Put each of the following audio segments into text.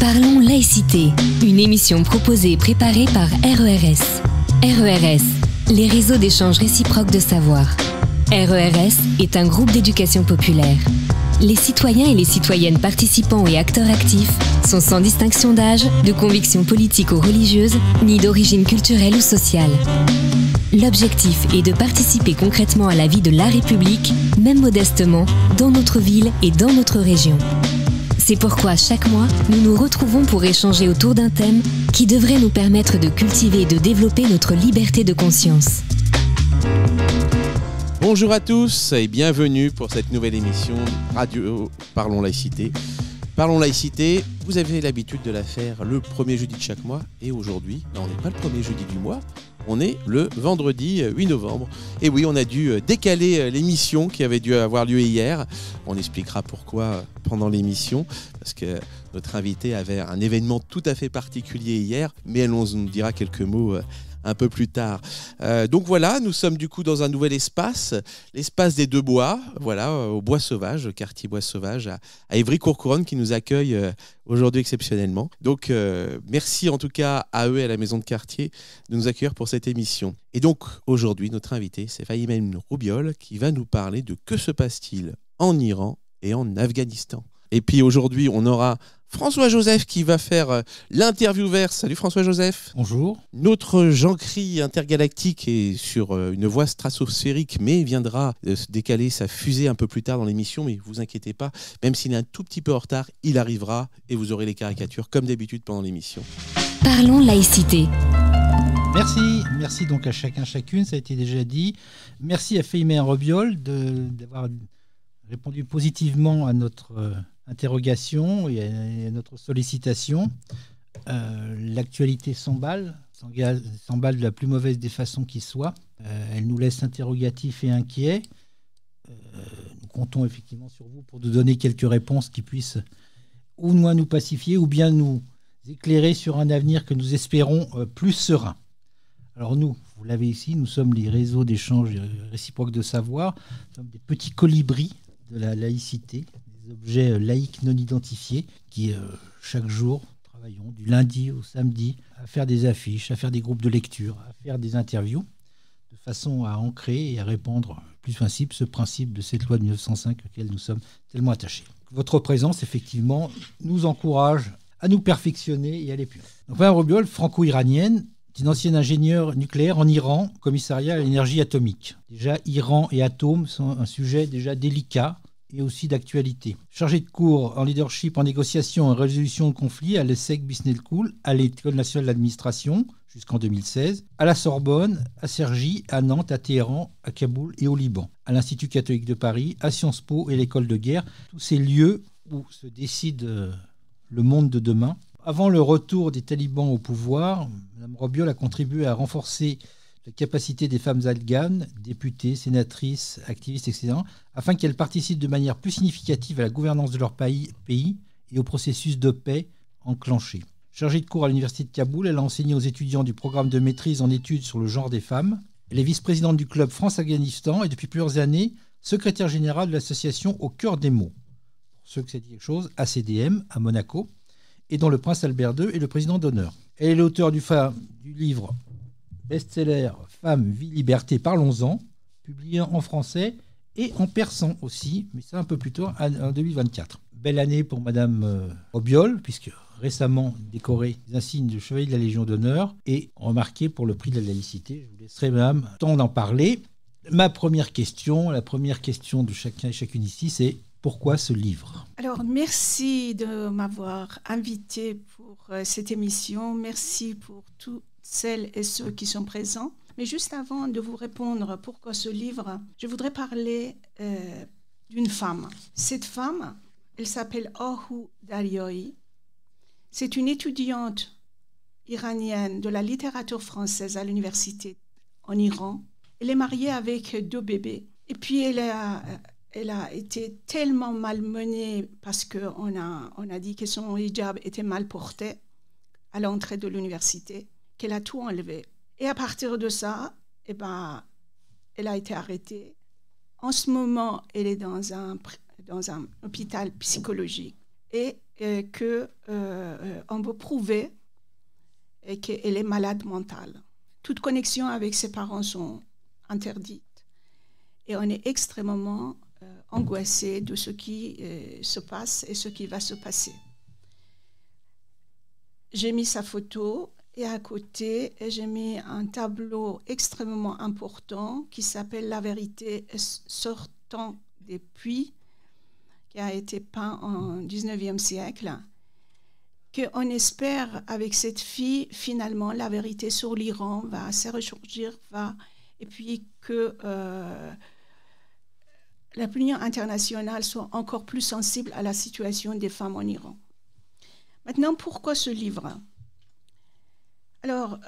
Parlons laïcité, une émission proposée et préparée par RERS. RERS, les réseaux d'échange réciproque de savoir. RERS est un groupe d'éducation populaire. Les citoyens et les citoyennes participants et acteurs actifs sont sans distinction d'âge, de conviction politique ou religieuse, ni d'origine culturelle ou sociale. L'objectif est de participer concrètement à la vie de la République, même modestement, dans notre ville et dans notre région. C'est pourquoi chaque mois, nous nous retrouvons pour échanger autour d'un thème qui devrait nous permettre de cultiver et de développer notre liberté de conscience. Bonjour à tous et bienvenue pour cette nouvelle émission Radio Parlons Laïcité. Parlons Laïcité, vous avez l'habitude de la faire le premier jeudi de chaque mois et aujourd'hui, on n'est pas le premier jeudi du mois, on est le vendredi 8 novembre. Et oui, on a dû décaler l'émission qui avait dû avoir lieu hier. On expliquera pourquoi pendant l'émission, parce que notre invité avait un événement tout à fait particulier hier, mais elle nous dira quelques mots un peu plus tard. Donc voilà, nous sommes du coup dans un nouvel espace, l'espace des Deux Bois, voilà, au Bois Sauvage, le quartier Bois Sauvage, à Évry-Courcouronnes, qui nous accueille aujourd'hui exceptionnellement. Donc merci en tout cas à eux et à la maison de quartier de nous accueillir pour cette émission. Et donc aujourd'hui, notre invité, c'est Fahimeh Roubiol, qui va nous parler de que se passe-t-il en Iran et en Afghanistan. Et puis aujourd'hui, on aura François-Joseph qui va faire l'interview verte. Salut François-Joseph. Bonjour. Notre Jean-Cri intergalactique est sur une voie stratosphérique, mais viendra se décaler sa fusée un peu plus tard dans l'émission. Mais vous inquiétez pas, même s'il est un tout petit peu en retard, il arrivera et vous aurez les caricatures comme d'habitude pendant l'émission. Parlons laïcité. Merci donc à chacun, chacune, ça a été déjà dit. Merci à Fahimeh Roubiol d'avoir répondu positivement à notre interrogation et à notre sollicitation. L'actualité s'emballe de la plus mauvaise des façons qui soit. Elle nous laisse interrogatifs et inquiets. Nous comptons effectivement sur vous pour nous donner quelques réponses qui puissent ou nous pacifier ou bien nous éclairer sur un avenir que nous espérons plus serein. Alors nous, vous l'avez ici, nous sommes les réseaux d'échange réciproque de savoir. Nous sommes des petits colibris de la laïcité, des objets laïques non identifiés qui, chaque jour, travaillons du lundi au samedi à faire des affiches, à faire des groupes de lecture, à faire des interviews, de façon à ancrer et à répandre plus principe ce principe de cette loi de 1905 auquel nous sommes tellement attachés. Votre présence, effectivement, nous encourage à nous perfectionner et à aller plus loin. Donc, Mme Roubiol, franco-iranienne, est une ancienne ingénieure nucléaire en Iran, commissariat à l'énergie atomique. Déjà, Iran et atomes sont un sujet déjà délicat et aussi d'actualité. Chargée de cours en leadership, en négociation et résolution de conflits à l'ESSEC Business School, à l'École nationale d'administration jusqu'en 2016, à la Sorbonne, à Cergy, à Nantes, à Téhéran, à Kaboul et au Liban, à l'Institut catholique de Paris, à Sciences Po et l'École de guerre, tous ces lieux où se décide le monde de demain. Avant le retour des talibans au pouvoir, Mme Roubiol a contribué à renforcer la capacité des femmes afghanes, députées, sénatrices, activistes, etc., afin qu'elles participent de manière plus significative à la gouvernance de leur pays et au processus de paix enclenché. Chargée de cours à l'Université de Kaboul, elle a enseigné aux étudiants du programme de maîtrise en études sur le genre des femmes. Elle est vice-présidente du club France-Afghanistan et depuis plusieurs années, secrétaire générale de l'association Au cœur des mots. Pour ceux que ça dit quelque chose, ACDM, à Monaco, et dont le prince Albert II est le président d'honneur. Elle est l'auteur du livre best-seller « Femmes, vie, liberté, parlons-en », publié en français et en persan aussi, mais ça un peu plus tôt, en 2024. Belle année pour Mme Roubiol, puisque récemment décorée des insignes de chevalier de la Légion d'honneur et remarquée pour le prix de la laïcité. Je vous laisserai, madame, temps d'en parler. La première question de chacun et chacune ici, c'est pourquoi ce livre ? Alors, merci de m'avoir invité pour cette émission. Merci pour toutes celles et ceux qui sont présents. Mais juste avant de vous répondre pourquoi ce livre, je voudrais parler d'une femme. Cette femme, elle s'appelle Ahu Daryoi. C'est une étudiante iranienne de la littérature française à l'université en Iran. Elle est mariée avec 2 bébés. Et puis, elle a été tellement malmenée parce qu'on a dit que son hijab était mal porté à l'entrée de l'université, qu'elle a tout enlevé. Et à partir de ça, elle a été arrêtée. En ce moment, elle est dans un hôpital psychologique. Et qu'on veut prouver qu'elle est malade mentale. Toute connexion avec ses parents sont interdites et on est extrêmement angoissé de ce qui se passe et ce qui va se passer. J'ai mis sa photo et à côté, j'ai mis un tableau extrêmement important qui s'appelle « La vérité sortant des puits », qui a été peint en 19e siècle, qu'on espère, avec cette fille, finalement, la vérité sur l'Iran va se ressurgir, et puis que l'opinion internationale soit encore plus sensible à la situation des femmes en Iran. Maintenant, pourquoi ce livre ? Alors,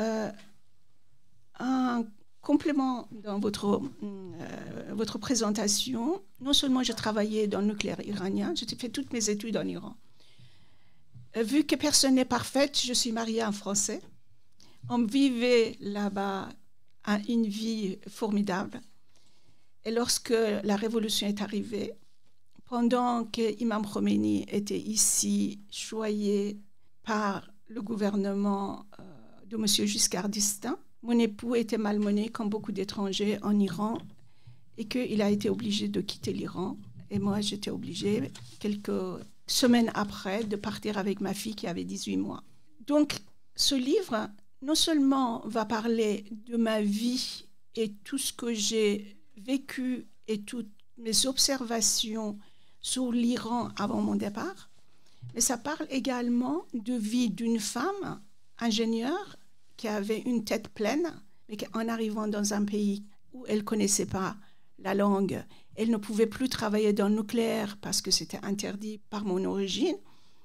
un complément dans votre présentation, non seulement j'ai travaillé dans le nucléaire iranien, j'ai fait toutes mes études en Iran. Vu que personne n'est parfaite, je suis mariée à un Français. On vivait là-bas une vie formidable. Et lorsque la révolution est arrivée, pendant que Imam Khomeini était ici, choyé par le gouvernement de M. Giscard d'Estaing, mon époux était malmené comme beaucoup d'étrangers en Iran et qu'il a été obligé de quitter l'Iran. Et moi, j'étais obligée, quelques semaines après, de partir avec ma fille qui avait 18 mois. Donc, ce livre, non seulement va parler de ma vie et tout ce que j'ai vécu et toutes mes observations sur l'Iran avant mon départ, mais ça parle également de vie d'une femme ingénieure qui avait une tête pleine, mais qu'en arrivant dans un pays où elle ne connaissait pas la langue, elle ne pouvait plus travailler dans le nucléaire parce que c'était interdit par mon origine,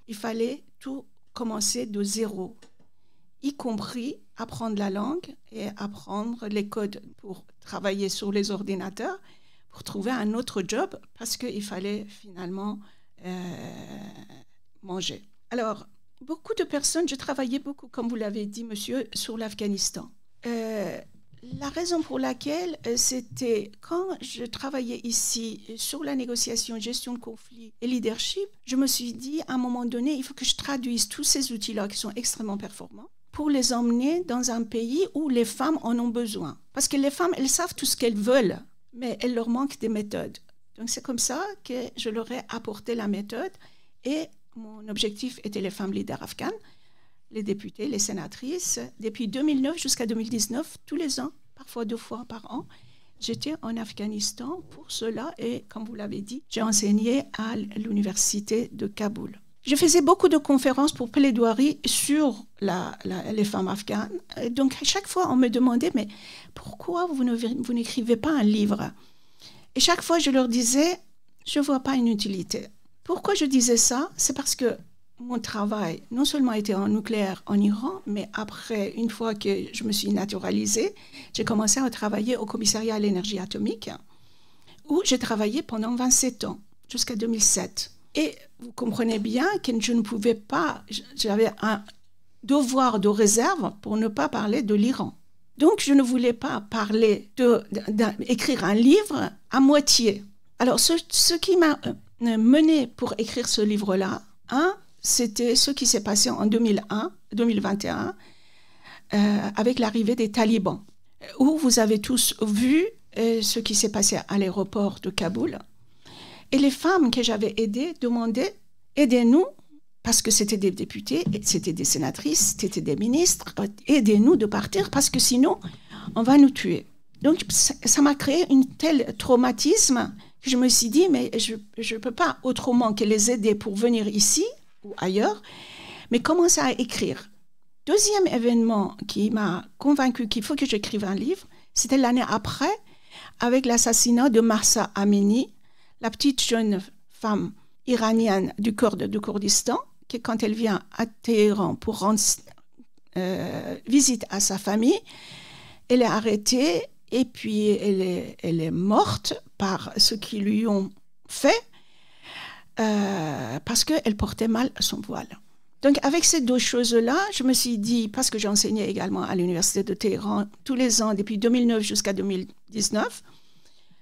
il fallait tout commencer de zéro, y compris apprendre la langue et apprendre les codes pour travailler sur les ordinateurs, pour trouver un autre job parce qu'il fallait finalement manger. Alors, beaucoup de personnes, je travaillais beaucoup, comme vous l'avez dit, monsieur, sur l'Afghanistan. La raison pour laquelle c'était quand je travaillais ici sur la négociation, gestion de conflit et leadership, je me suis dit à un moment donné, il faut que je traduise tous ces outils-là qui sont extrêmement performants pour les emmener dans un pays où les femmes en ont besoin. Parce que les femmes, elles savent tout ce qu'elles veulent, mais elles leur manquent des méthodes. Donc c'est comme ça que je leur ai apporté la méthode et mon objectif était les femmes leaders afghanes, les députés, les sénatrices. Depuis 2009 jusqu'à 2019, tous les ans, parfois 2 fois par an, j'étais en Afghanistan pour cela et, comme vous l'avez dit, j'ai enseigné à l'université de Kaboul. Je faisais beaucoup de conférences pour plaidoirie sur les femmes afghanes. Donc, à chaque fois, on me demandait, mais pourquoi vous n'écrivez pas un livre ? Et chaque fois, je leur disais, je ne vois pas une utilité. Pourquoi je disais ça ? C'est parce que mon travail, non seulement était en nucléaire en Iran, mais après, une fois que je me suis naturalisée, j'ai commencé à travailler au commissariat à l'énergie atomique, où j'ai travaillé pendant 27 ans, jusqu'à 2007. Et vous comprenez bien que je ne pouvais pas, j'avais un devoir de réserve pour ne pas parler de l'Iran. Donc, je ne voulais pas parler d'écrire un livre à moitié. Alors, ce qui m'a mené pour écrire ce livre-là, c'était ce qui s'est passé en 2021 avec l'arrivée des talibans, où vous avez tous vu ce qui s'est passé à l'aéroport de Kaboul. Et les femmes que j'avais aidées demandaient « aidez-nous » parce que c'était des députés, c'était des sénatrices, c'était des ministres, « aidez-nous de partir parce que sinon, on va nous tuer ». Donc, ça m'a créé un tel traumatisme que je me suis dit « mais je ne peux pas autrement que les aider pour venir ici ou ailleurs, mais commencer à écrire ». Deuxième événement qui m'a convaincu qu'il faut que j'écrive un livre, c'était l'année après, avec l'assassinat de Mahsa Amini, la petite jeune femme iranienne du Kurdistan, qui quand elle vient à Téhéran pour rendre visite à sa famille, elle est arrêtée et puis elle est morte par ce qu'ils lui ont fait parce qu'elle portait mal son voile. Donc avec ces 2 choses-là, je me suis dit, parce que j'enseignais également à l'université de Téhéran tous les ans depuis 2009 jusqu'à 2019,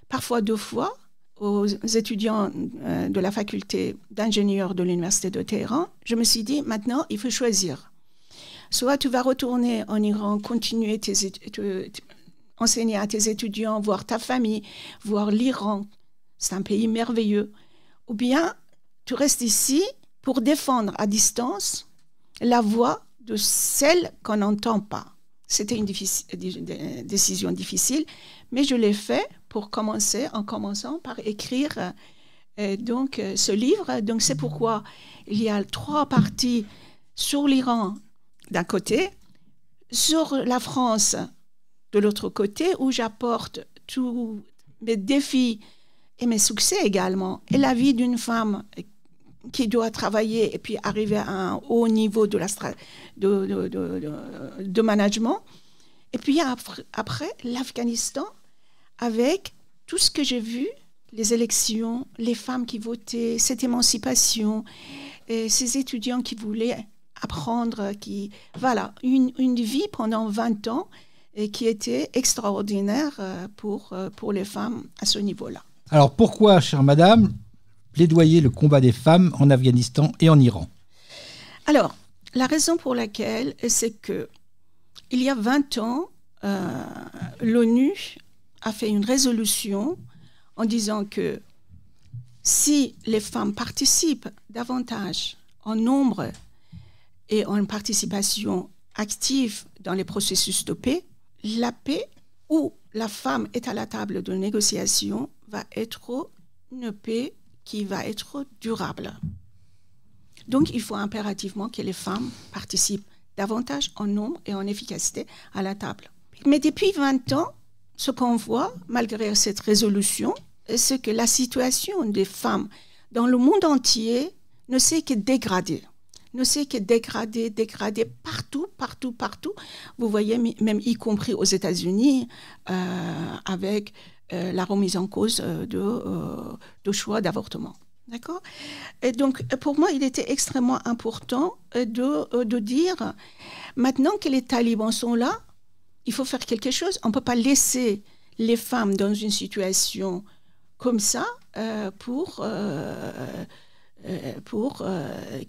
parfois 2 fois, aux étudiants de la faculté d'ingénieurs de l'université de Téhéran, je me suis dit, maintenant, il faut choisir. Soit tu vas retourner en Iran, continuer enseigner à tes étudiants, voir ta famille, voir l'Iran, c'est un pays merveilleux, ou bien tu restes ici pour défendre à distance la voix de celle qu'on n'entend pas. C'était une décision difficile, mais je l'ai fait en commençant par écrire ce livre. Donc c'est pourquoi il y a 3 parties sur l'Iran d'un côté, sur la France de l'autre côté, où j'apporte tous mes défis et mes succès également, et la vie d'une femme qui doit travailler et puis arriver à un haut niveau de management. Et puis après, l'Afghanistan, avec tout ce que j'ai vu, les élections, les femmes qui votaient, cette émancipation, et ces étudiants qui voulaient apprendre, une vie pendant 20 ans et qui était extraordinaire pour les femmes à ce niveau-là. Alors pourquoi, chère madame, plaidoyer le combat des femmes en Afghanistan et en Iran? Alors, la raison pour laquelle, c'est que il y a 20 ans, l'ONU a fait une résolution en disant que si les femmes participent davantage en nombre et en participation active dans les processus de paix, la paix où la femme est à la table de négociation va être une paix qui va être durable. Donc, il faut impérativement que les femmes participent davantage en nombre et en efficacité à la table. Mais depuis 20 ans, ce qu'on voit, malgré cette résolution, c'est que la situation des femmes dans le monde entier ne s'est que dégradée. Ne s'est que dégradée partout. Vous voyez, même y compris aux États-Unis, avec la remise en cause de choix d'avortement. D'accord ? Et donc, pour moi, il était extrêmement important de dire, maintenant que les talibans sont là, il faut faire quelque chose. On ne peut pas laisser les femmes dans une situation comme ça pour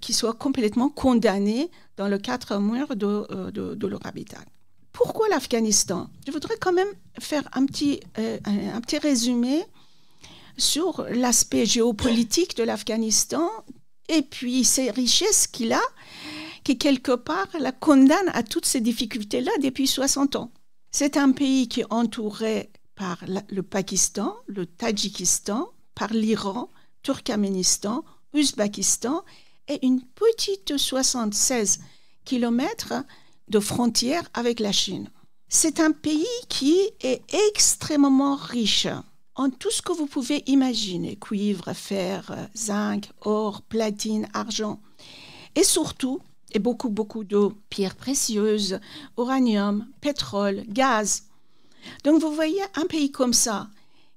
qu'ils soient complètement condamnées dans le 4 murs de leur habitat. Pourquoi l'Afghanistan ? Je voudrais quand même faire un petit résumé sur l'aspect géopolitique de l'Afghanistan et puis ses richesses qu'il a, qui quelque part la condamne à toutes ces difficultés-là depuis 60 ans. C'est un pays qui est entouré par le Pakistan, le Tadjikistan, par l'Iran, Turkménistan, Ouzbékistan et une petite 76 kilomètres de frontière avec la Chine. C'est un pays qui est extrêmement riche en tout ce que vous pouvez imaginer, cuivre, fer, zinc, or, platine, argent, et surtout, et beaucoup de pierres précieuses, uranium, pétrole, gaz. Donc vous voyez un pays comme ça,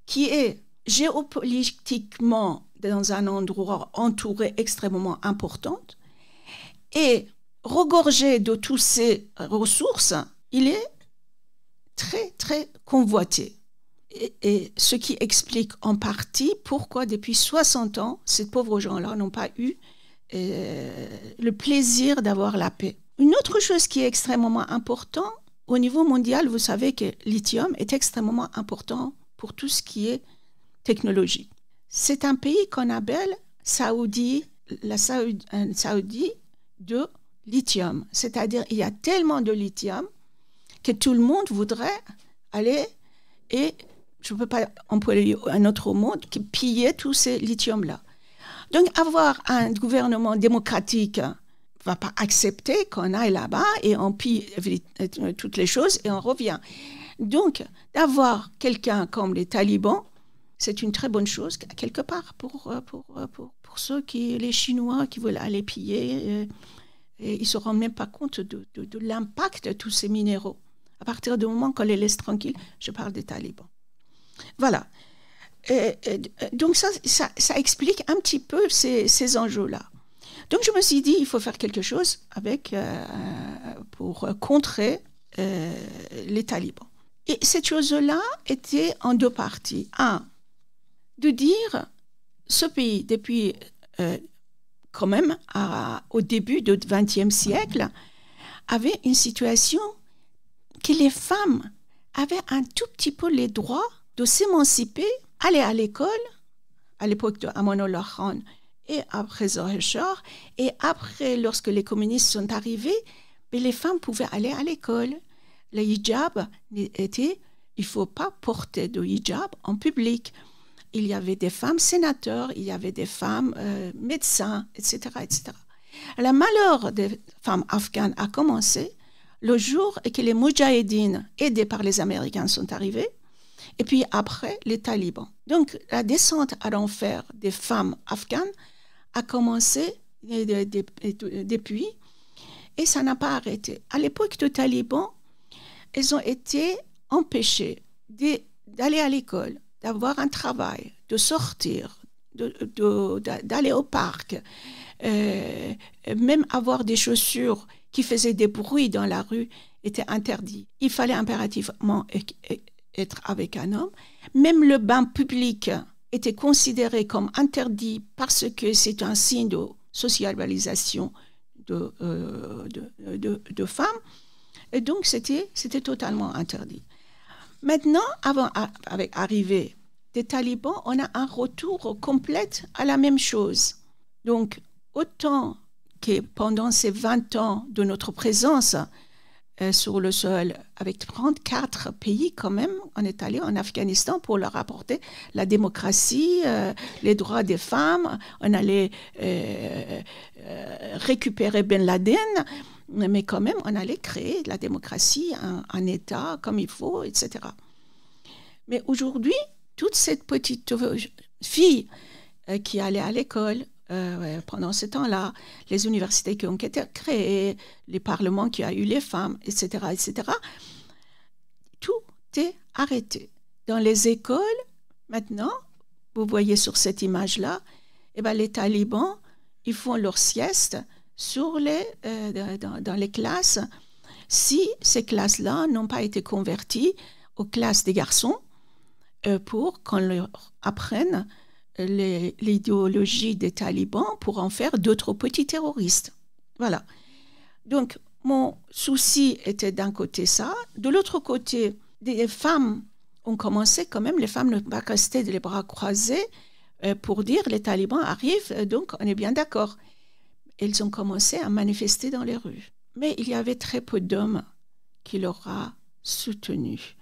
qui est géopolitiquement dans un endroit entouré extrêmement important, et regorgé de toutes ces ressources, il est très, très convoité. Et ce qui explique en partie pourquoi depuis 60 ans, ces pauvres gens-là n'ont pas eu le plaisir d'avoir la paix. Une autre chose qui est extrêmement importante, au niveau mondial, vous savez que le lithium est extrêmement important pour tout ce qui est technologie. C'est un pays qu'on appelle la Saoudie de lithium. C'est-à-dire il y a tellement de lithium que tout le monde voudrait aller et je ne peux pas employer un autre mot, qui piller tous ces lithiums-là. Donc, avoir un gouvernement démocratique ne va pas accepter qu'on aille là-bas et on pille toutes les choses et on revient. Donc, d'avoir quelqu'un comme les talibans, c'est une très bonne chose, quelque part, pour les Chinois qui veulent aller piller. Et ils ne se rendent même pas compte de l'impact de tous ces minéraux. À partir du moment qu'on les laisse tranquilles, je parle des talibans. Voilà. Donc ça explique un petit peu ces enjeux-là. Donc je me suis dit, il faut faire quelque chose pour contrer les talibans. Et cette chose-là était en 2 parties. 1, de dire ce pays, depuis quand même au début du XXe siècle, avait une situation que les femmes avaient un tout petit peu les droits de s'émanciper, aller à l'école, à l'époque de Amanullah Khan et après Zahir Shah, et après, lorsque les communistes sont arrivés, les femmes pouvaient aller à l'école. Le hijab était, il ne faut pas porter de hijab en public. Il y avait des femmes sénateurs, il y avait des femmes médecins, etc., etc. Le malheur des femmes afghanes a commencé le jour que les Moudjahidines, aidés par les Américains, sont arrivés, et puis après, les talibans. Donc, la descente à l'enfer des femmes afghanes a commencé depuis, et ça n'a pas arrêté. À l'époque des talibans, elles ont été empêchées d'aller à l'école, d'avoir un travail, de sortir, d'aller au parc, même avoir des chaussures qui faisaient des bruits dans la rue était interdit. Il fallait impérativement être avec un homme. Même le bain public était considéré comme interdit parce que c'est un signe de socialisation de femmes. Et donc, c'était totalement interdit. Maintenant, avec l'arrivée des talibans, on a un retour complet à la même chose. Donc, autant que pendant ces 20 ans de notre présence sur le sol, avec 34 pays quand même, on est allé en Afghanistan pour leur apporter la démocratie, les droits des femmes, on allait récupérer Ben Laden, mais quand même, on allait créer la démocratie, un État comme il faut, etc. Mais aujourd'hui, toute cette petite fille qui allait à l'école pendant ce temps-là, les universités qui ont été créées, les parlements qui ont eu les femmes, etc., etc., tout est arrêté. Dans les écoles, maintenant, vous voyez sur cette image-là, les talibans, ils font leur sieste dans les classes, si ces classes-là n'ont pas été converties aux classes des garçons pour qu'on leur apprenne l'idéologie des talibans pour en faire d'autres petits terroristes. Voilà. Donc, mon souci était d'un côté ça. De l'autre côté, des femmes ont commencé quand même, les femmes ne pas rester les bras croisés pour dire les talibans arrivent, donc on est bien d'accord. Elles ont commencé à manifester dans les rues. Mais il y avait très peu d'hommes qui leur ont soutenu.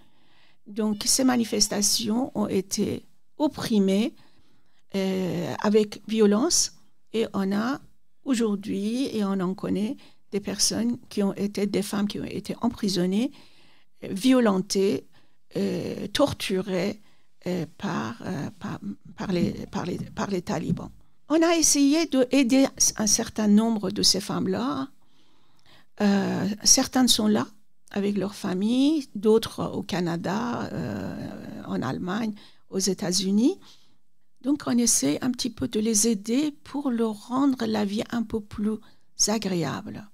Donc, ces manifestations ont été opprimées avec violence, et on a aujourd'hui, et on en connaît, des personnes des femmes qui ont été emprisonnées, violentées, torturées par les talibans. On a essayé d'aider un certain nombre de ces femmes-là. Certaines sont là avec leur famille, d'autres au Canada, en Allemagne, aux États-Unis. Donc, on essaie un petit peu de les aider pour leur rendre la vie un peu plus agréable.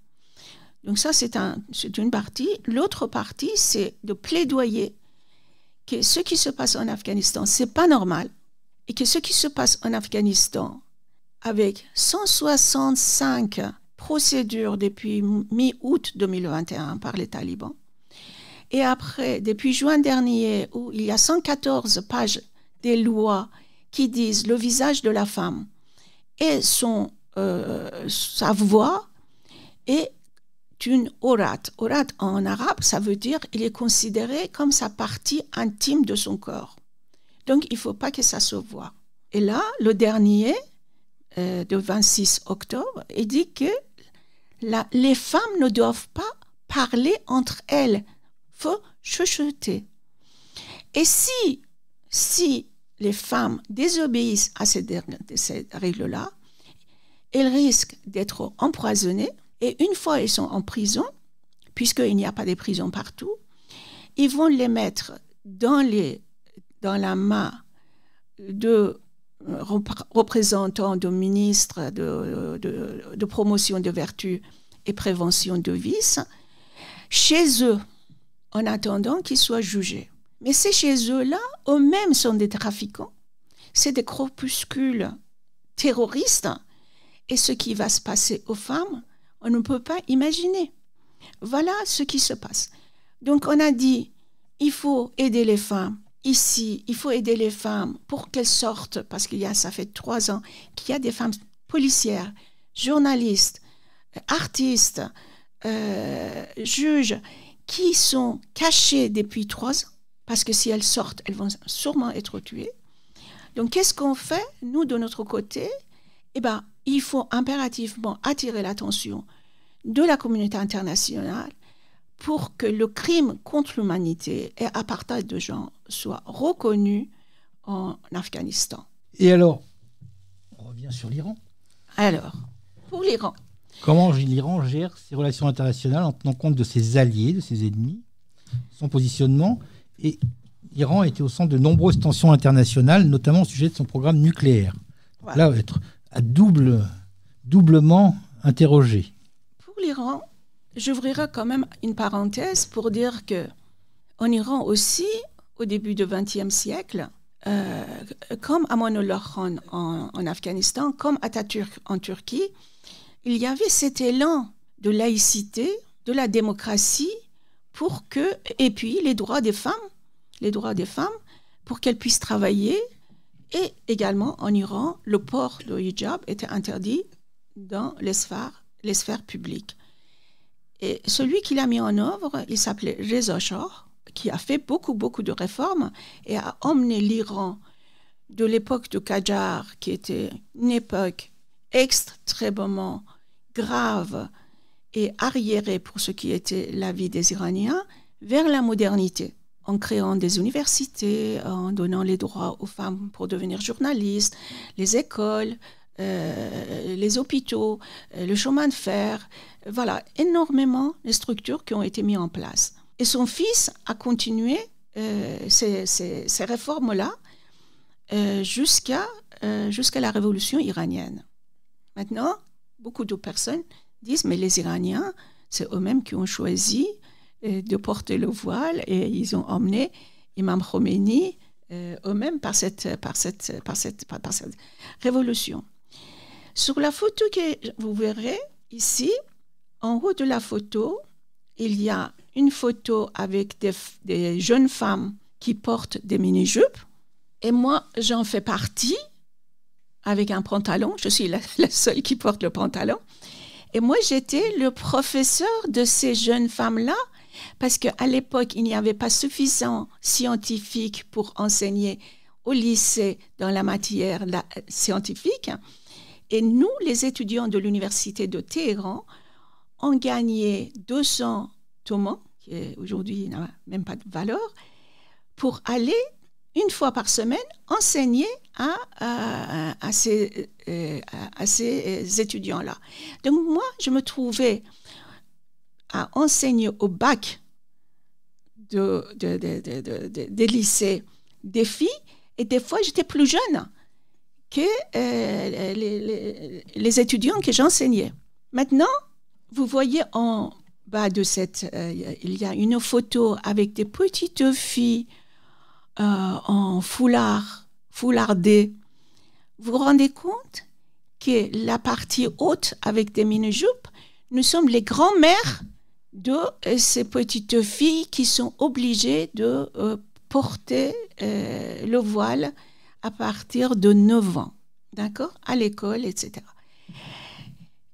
Donc ça, c'est une partie. L'autre partie, c'est de plaidoyer que ce qui se passe en Afghanistan, ce n'est pas normal. Et que ce qui se passe en Afghanistan, avec 165 procédures depuis mi-août 2021 par les talibans, et après, depuis juin dernier, où il y a 114 pages des lois qui disent le visage de la femme et sa voix est une aurat. Aurat en arabe, ça veut dire il est considéré comme sa partie intime de son corps. Donc, il ne faut pas que ça se voie. Et là, le dernier, de 26 octobre, il dit que les femmes ne doivent pas parler entre elles. Il faut chuchoter. Et si les femmes désobéissent à ces règles-là, elles risquent d'être empoisonnées. Et une fois elles sont en prison, puisqu'il n'y a pas de prison partout, ils vont les mettre dans la main de représentants, de ministres de promotion de vertu et prévention de vices, chez eux, en attendant qu'ils soient jugés. Mais ces chez eux-là, eux-mêmes sont des trafiquants. c'est des groupuscules terroristes. Et ce qui va se passer aux femmes, on ne peut pas imaginer. Voilà ce qui se passe. Donc on a dit, il faut aider les femmes. Ici, il faut aider les femmes pour qu'elles sortent, parce ça fait 3 ans qu'il y a des femmes policières, journalistes, artistes, juges, qui sont cachées depuis 3 ans, parce que si elles sortent, elles vont sûrement être tuées. Donc qu'est-ce qu'on fait, nous, de notre côté? Il faut impérativement attirer l'attention de la communauté internationale pour que le crime contre l'humanité et apartheid de genre soit reconnu en Afghanistan. Et alors, on revient sur l'Iran. Alors, pour l'Iran. Comment l'Iran gère ses relations internationales en tenant compte de ses alliés, de ses ennemis, son positionnement? Et l'Iran était au centre de nombreuses tensions internationales, notamment au sujet de son programme nucléaire. Voilà. Là, on va être doublement interrogé. Pour l'Iran, j'ouvrirai quand même une parenthèse pour dire qu'en Iran aussi, au début du XXe siècle, comme Amanullah Khan en Afghanistan, comme Atatürk en Turquie, il y avait cet élan de laïcité, de la démocratie, et puis les droits des femmes, pour qu'elles puissent travailler. Et également, en Iran, le port de hijab était interdit dans les sphères publiques. Et celui qui l'a mis en œuvre, il s'appelait Reza Shah, qui a fait beaucoup de réformes et a emmené l'Iran de l'époque de Qajar, qui était une époque extrêmement grave et arriérée pour ce qui était la vie des Iraniens, vers la modernité, en créant des universités, en donnant les droits aux femmes pour devenir journalistes, les écoles, les hôpitaux, le chemin de fer. Voilà, énormément de structures qui ont été mises en place. Et son fils a continué ces réformes-là jusqu'à la révolution iranienne. Maintenant, beaucoup de personnes disent, mais les Iraniens, c'est eux-mêmes qui ont choisi de porter le voile et ils ont emmené Imam Khomeini eux-mêmes par cette révolution. Sur la photo que vous verrez ici, en haut de la photo, il y a une photo avec des jeunes femmes qui portent des mini-jupes. Et moi, j'en fais partie avec un pantalon. Je suis la seule qui porte le pantalon. Et moi, j'étais le professeur de ces jeunes femmes-là parce qu'à l'époque, il n'y avait pas suffisant scientifique pour enseigner au lycée dans la matière scientifique. Et nous, les étudiants de l'université de Téhéran, on gagnait 200 tomans, qui aujourd'hui n'a même pas de valeur, pour aller une fois par semaine enseigner à ces étudiants-là. Donc moi, je me trouvais à enseigner au bac des lycées des filles, et des fois, j'étais plus jeune que les étudiants que j'enseignais. Maintenant, vous voyez en bas de il y a une photo avec des petites filles en foulardé. Vous vous rendez compte que la partie haute avec des mini-jupes, nous sommes les grands-mères de ces petites filles qui sont obligées de porter le voile à partir de 9 ans, d'accord, à l'école, etc.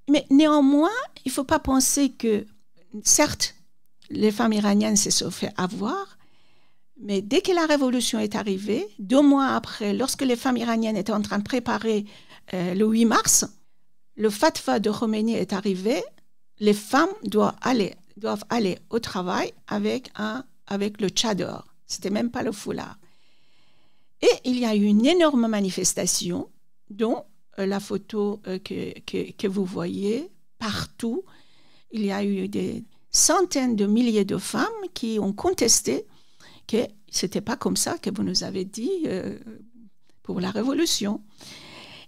Mais néanmoins, il ne faut pas penser que, certes, les femmes iraniennes se sont fait avoir, mais dès que la révolution est arrivée, 2 mois après, lorsque les femmes iraniennes étaient en train de préparer le 8 mars, le fatwa de Khomeini est arrivé, les femmes doivent aller au travail avec le tchador. Ce n'était même pas le foulard. Et il y a eu une énorme manifestation, dont la photo que vous voyez partout. Il y a eu des centaines de milliers de femmes qui ont contesté que ce n'était pas comme ça que vous nous avez dit pour la Révolution.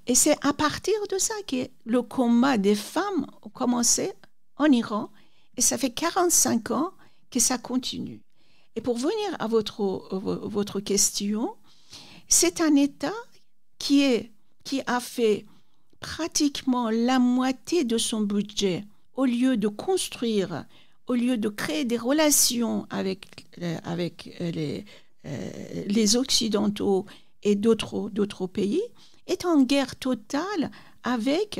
Et c'est à partir de ça que le combat des femmes a commencé en Iran, et ça fait 45 ans que ça continue. Et pour venir à votre question, c'est un État qui a fait pratiquement la moitié de son budget, au lieu de construire, au lieu de créer des relations avec les Occidentaux et d'autres pays, est en guerre totale avec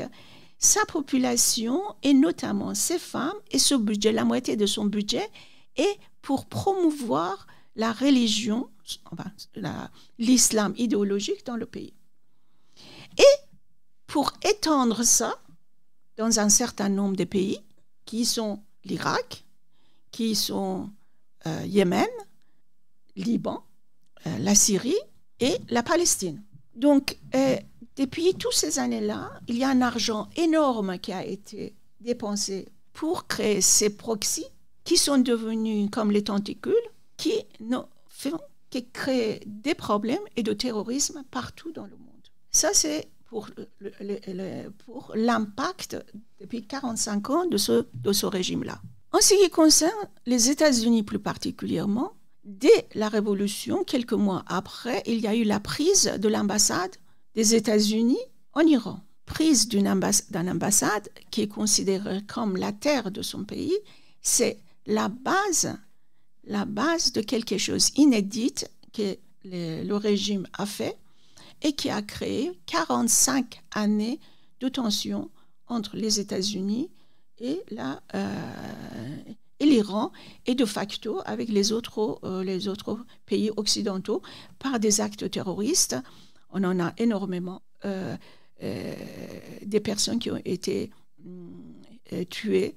sa population et notamment ses femmes, et ce budget, la moitié de son budget, est pour promouvoir la religion, l'islam idéologique dans le pays. Et pour étendre ça dans un certain nombre de pays, qui sont l'Irak, qui sont Yémen, Liban, la Syrie et la Palestine. Donc, depuis toutes ces années-là, il y a un argent énorme qui a été dépensé pour créer ces proxys qui sont devenus comme les tentacules qui créent des problèmes et de terrorisme partout dans le monde. Ça, c'est pour l'impact depuis 45 ans de ce régime-là. En ce qui concerne les États-Unis plus particulièrement, dès la Révolution, quelques mois après, il y a eu la prise de l'ambassade des États-Unis en Iran. Prise d'une ambassade qui est considérée comme la terre de son pays, c'est la base de quelque chose inédit que le régime a fait et qui a créé 45 années de tension entre les États-Unis et l'Iran, et de facto avec les autres pays occidentaux par des actes terroristes. On en a énormément, des personnes qui ont été tuées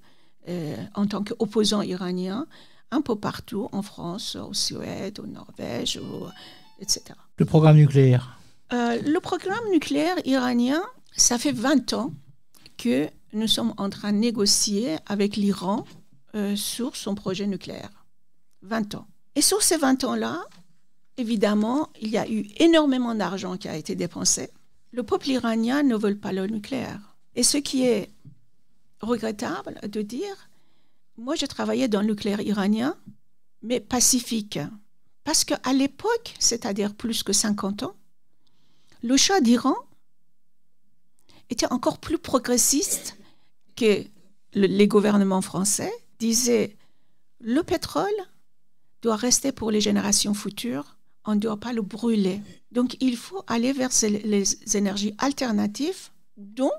en tant qu'opposants iraniens un peu partout, en France, en Suède, en Norvège, etc. Le programme nucléaire. Le programme nucléaire iranien, ça fait 20 ans que nous sommes en train de négocier avec l'Iran sur son projet nucléaire. 20 ans. Et sur ces 20 ans-là, évidemment, il y a eu énormément d'argent qui a été dépensé. Le peuple iranien ne veut pas le nucléaire. Et ce qui est regrettable de dire, moi j'ai travaillé dans le nucléaire iranien, mais pacifique. Parce qu'à l'époque, c'est-à-dire plus que 50 ans, le Shah d'Iran était encore plus progressiste que les gouvernements français, disait le pétrole doit rester pour les générations futures, on ne doit pas le brûler. Donc il faut aller vers les énergies alternatives, dont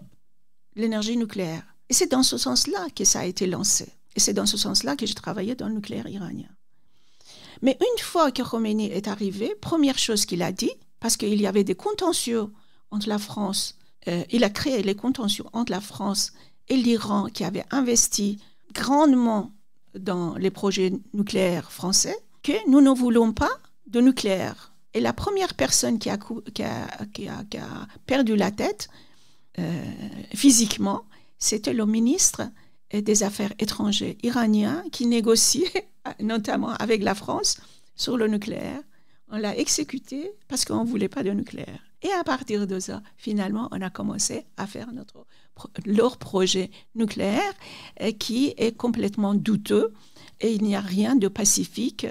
l'énergie nucléaire. Et c'est dans ce sens-là que ça a été lancé. Et c'est dans ce sens-là que j'ai travaillé dans le nucléaire iranien. Mais une fois que Khomeini est arrivé, première chose qu'il a dit, parce qu'il y avait des contentieux entre la France, il a créé les contentieux entre la France et l'Iran qui avait investi grandement dans les projets nucléaires français, que nous ne voulons pas de nucléaire. Et la première personne qui a perdu la tête physiquement, c'était le ministre des Affaires étrangères iranien qui négociait notamment avec la France sur le nucléaire. On l'a exécuté parce qu'on ne voulait pas de nucléaire. Et à partir de ça, finalement, on a commencé à faire leur projet nucléaire qui est complètement douteux et il n'y a rien de pacifique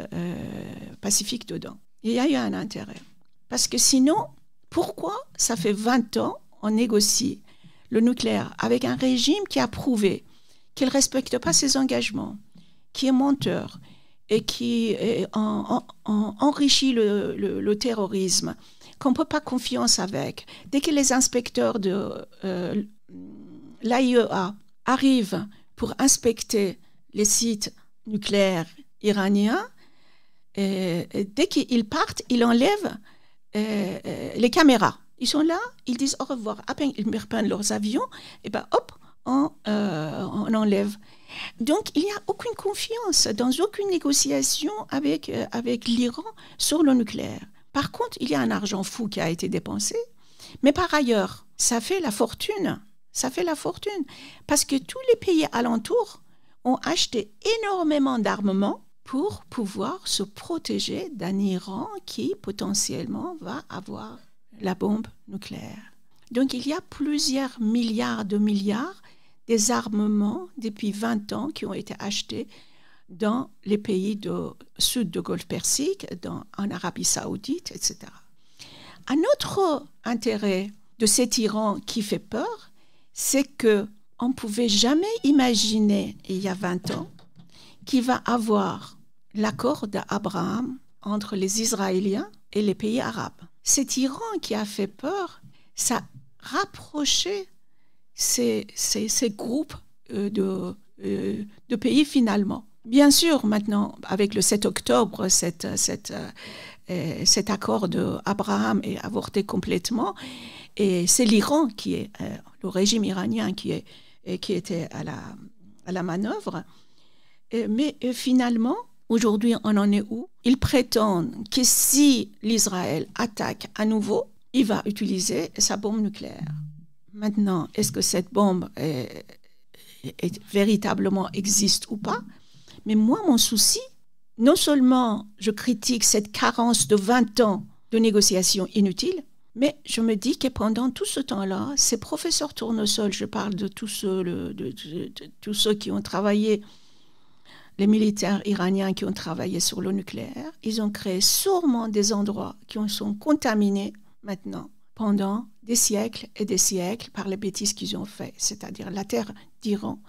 dedans. Il y a eu un intérêt. Parce que sinon, pourquoi ça fait 20 ans on négocie le nucléaire avec un régime qui a prouvé qu'il ne respecte pas ses engagements, qui est menteur et qui enrichit le terrorisme, qu'on ne peut pas confiance avec. Dès que les inspecteurs de l'AIEA arrivent pour inspecter les sites nucléaires iraniens, dès qu'ils partent, ils enlèvent les caméras. Ils sont là, ils disent au revoir. À peine ils reprennent leurs avions, et ben hop, on enlève. Donc, il n'y a aucune confiance dans aucune négociation avec l'Iran sur le nucléaire. Par contre, il y a un argent fou qui a été dépensé, mais par ailleurs, ça fait la fortune. Ça fait la fortune. Parce que tous les pays alentours ont acheté énormément d'armements pour pouvoir se protéger d'un Iran qui, potentiellement, va avoir la bombe nucléaire. Donc, il y a plusieurs milliards des armements depuis 20 ans qui ont été achetés dans les pays du sud du Golfe Persique, en Arabie Saoudite, etc. Un autre intérêt de cet Iran qui fait peur, c'est qu'on ne pouvait jamais imaginer, il y a 20 ans, qu'il va avoir l'accord d'Abraham entre les Israéliens et les pays arabes. Cet Iran qui a fait peur, ça rapprochait ces groupes de pays finalement. Bien sûr, maintenant, avec le 7 octobre, cet accord d'Abraham est avorté complètement. Et c'est l'Iran qui est, le régime iranien qui était à la manœuvre. Mais finalement, aujourd'hui, on en est où? Ils prétendent que si l'Israël attaque à nouveau, il va utiliser sa bombe nucléaire. Maintenant, est-ce que cette bombe véritablement existe ou pas? Mais moi, mon souci, non seulement je critique cette carence de 20 ans de négociations inutiles, mais je me dis que pendant tout ce temps-là, ces professeurs tournesol, je parle de tous ceux qui ont travaillé, les militaires iraniens qui ont travaillé sur le nucléaire, ils ont créé sûrement des endroits qui sont contaminés maintenant pendant des siècles et des siècles par les bêtises qu'ils ont fait, c'est-à-dire la terre d'Iran.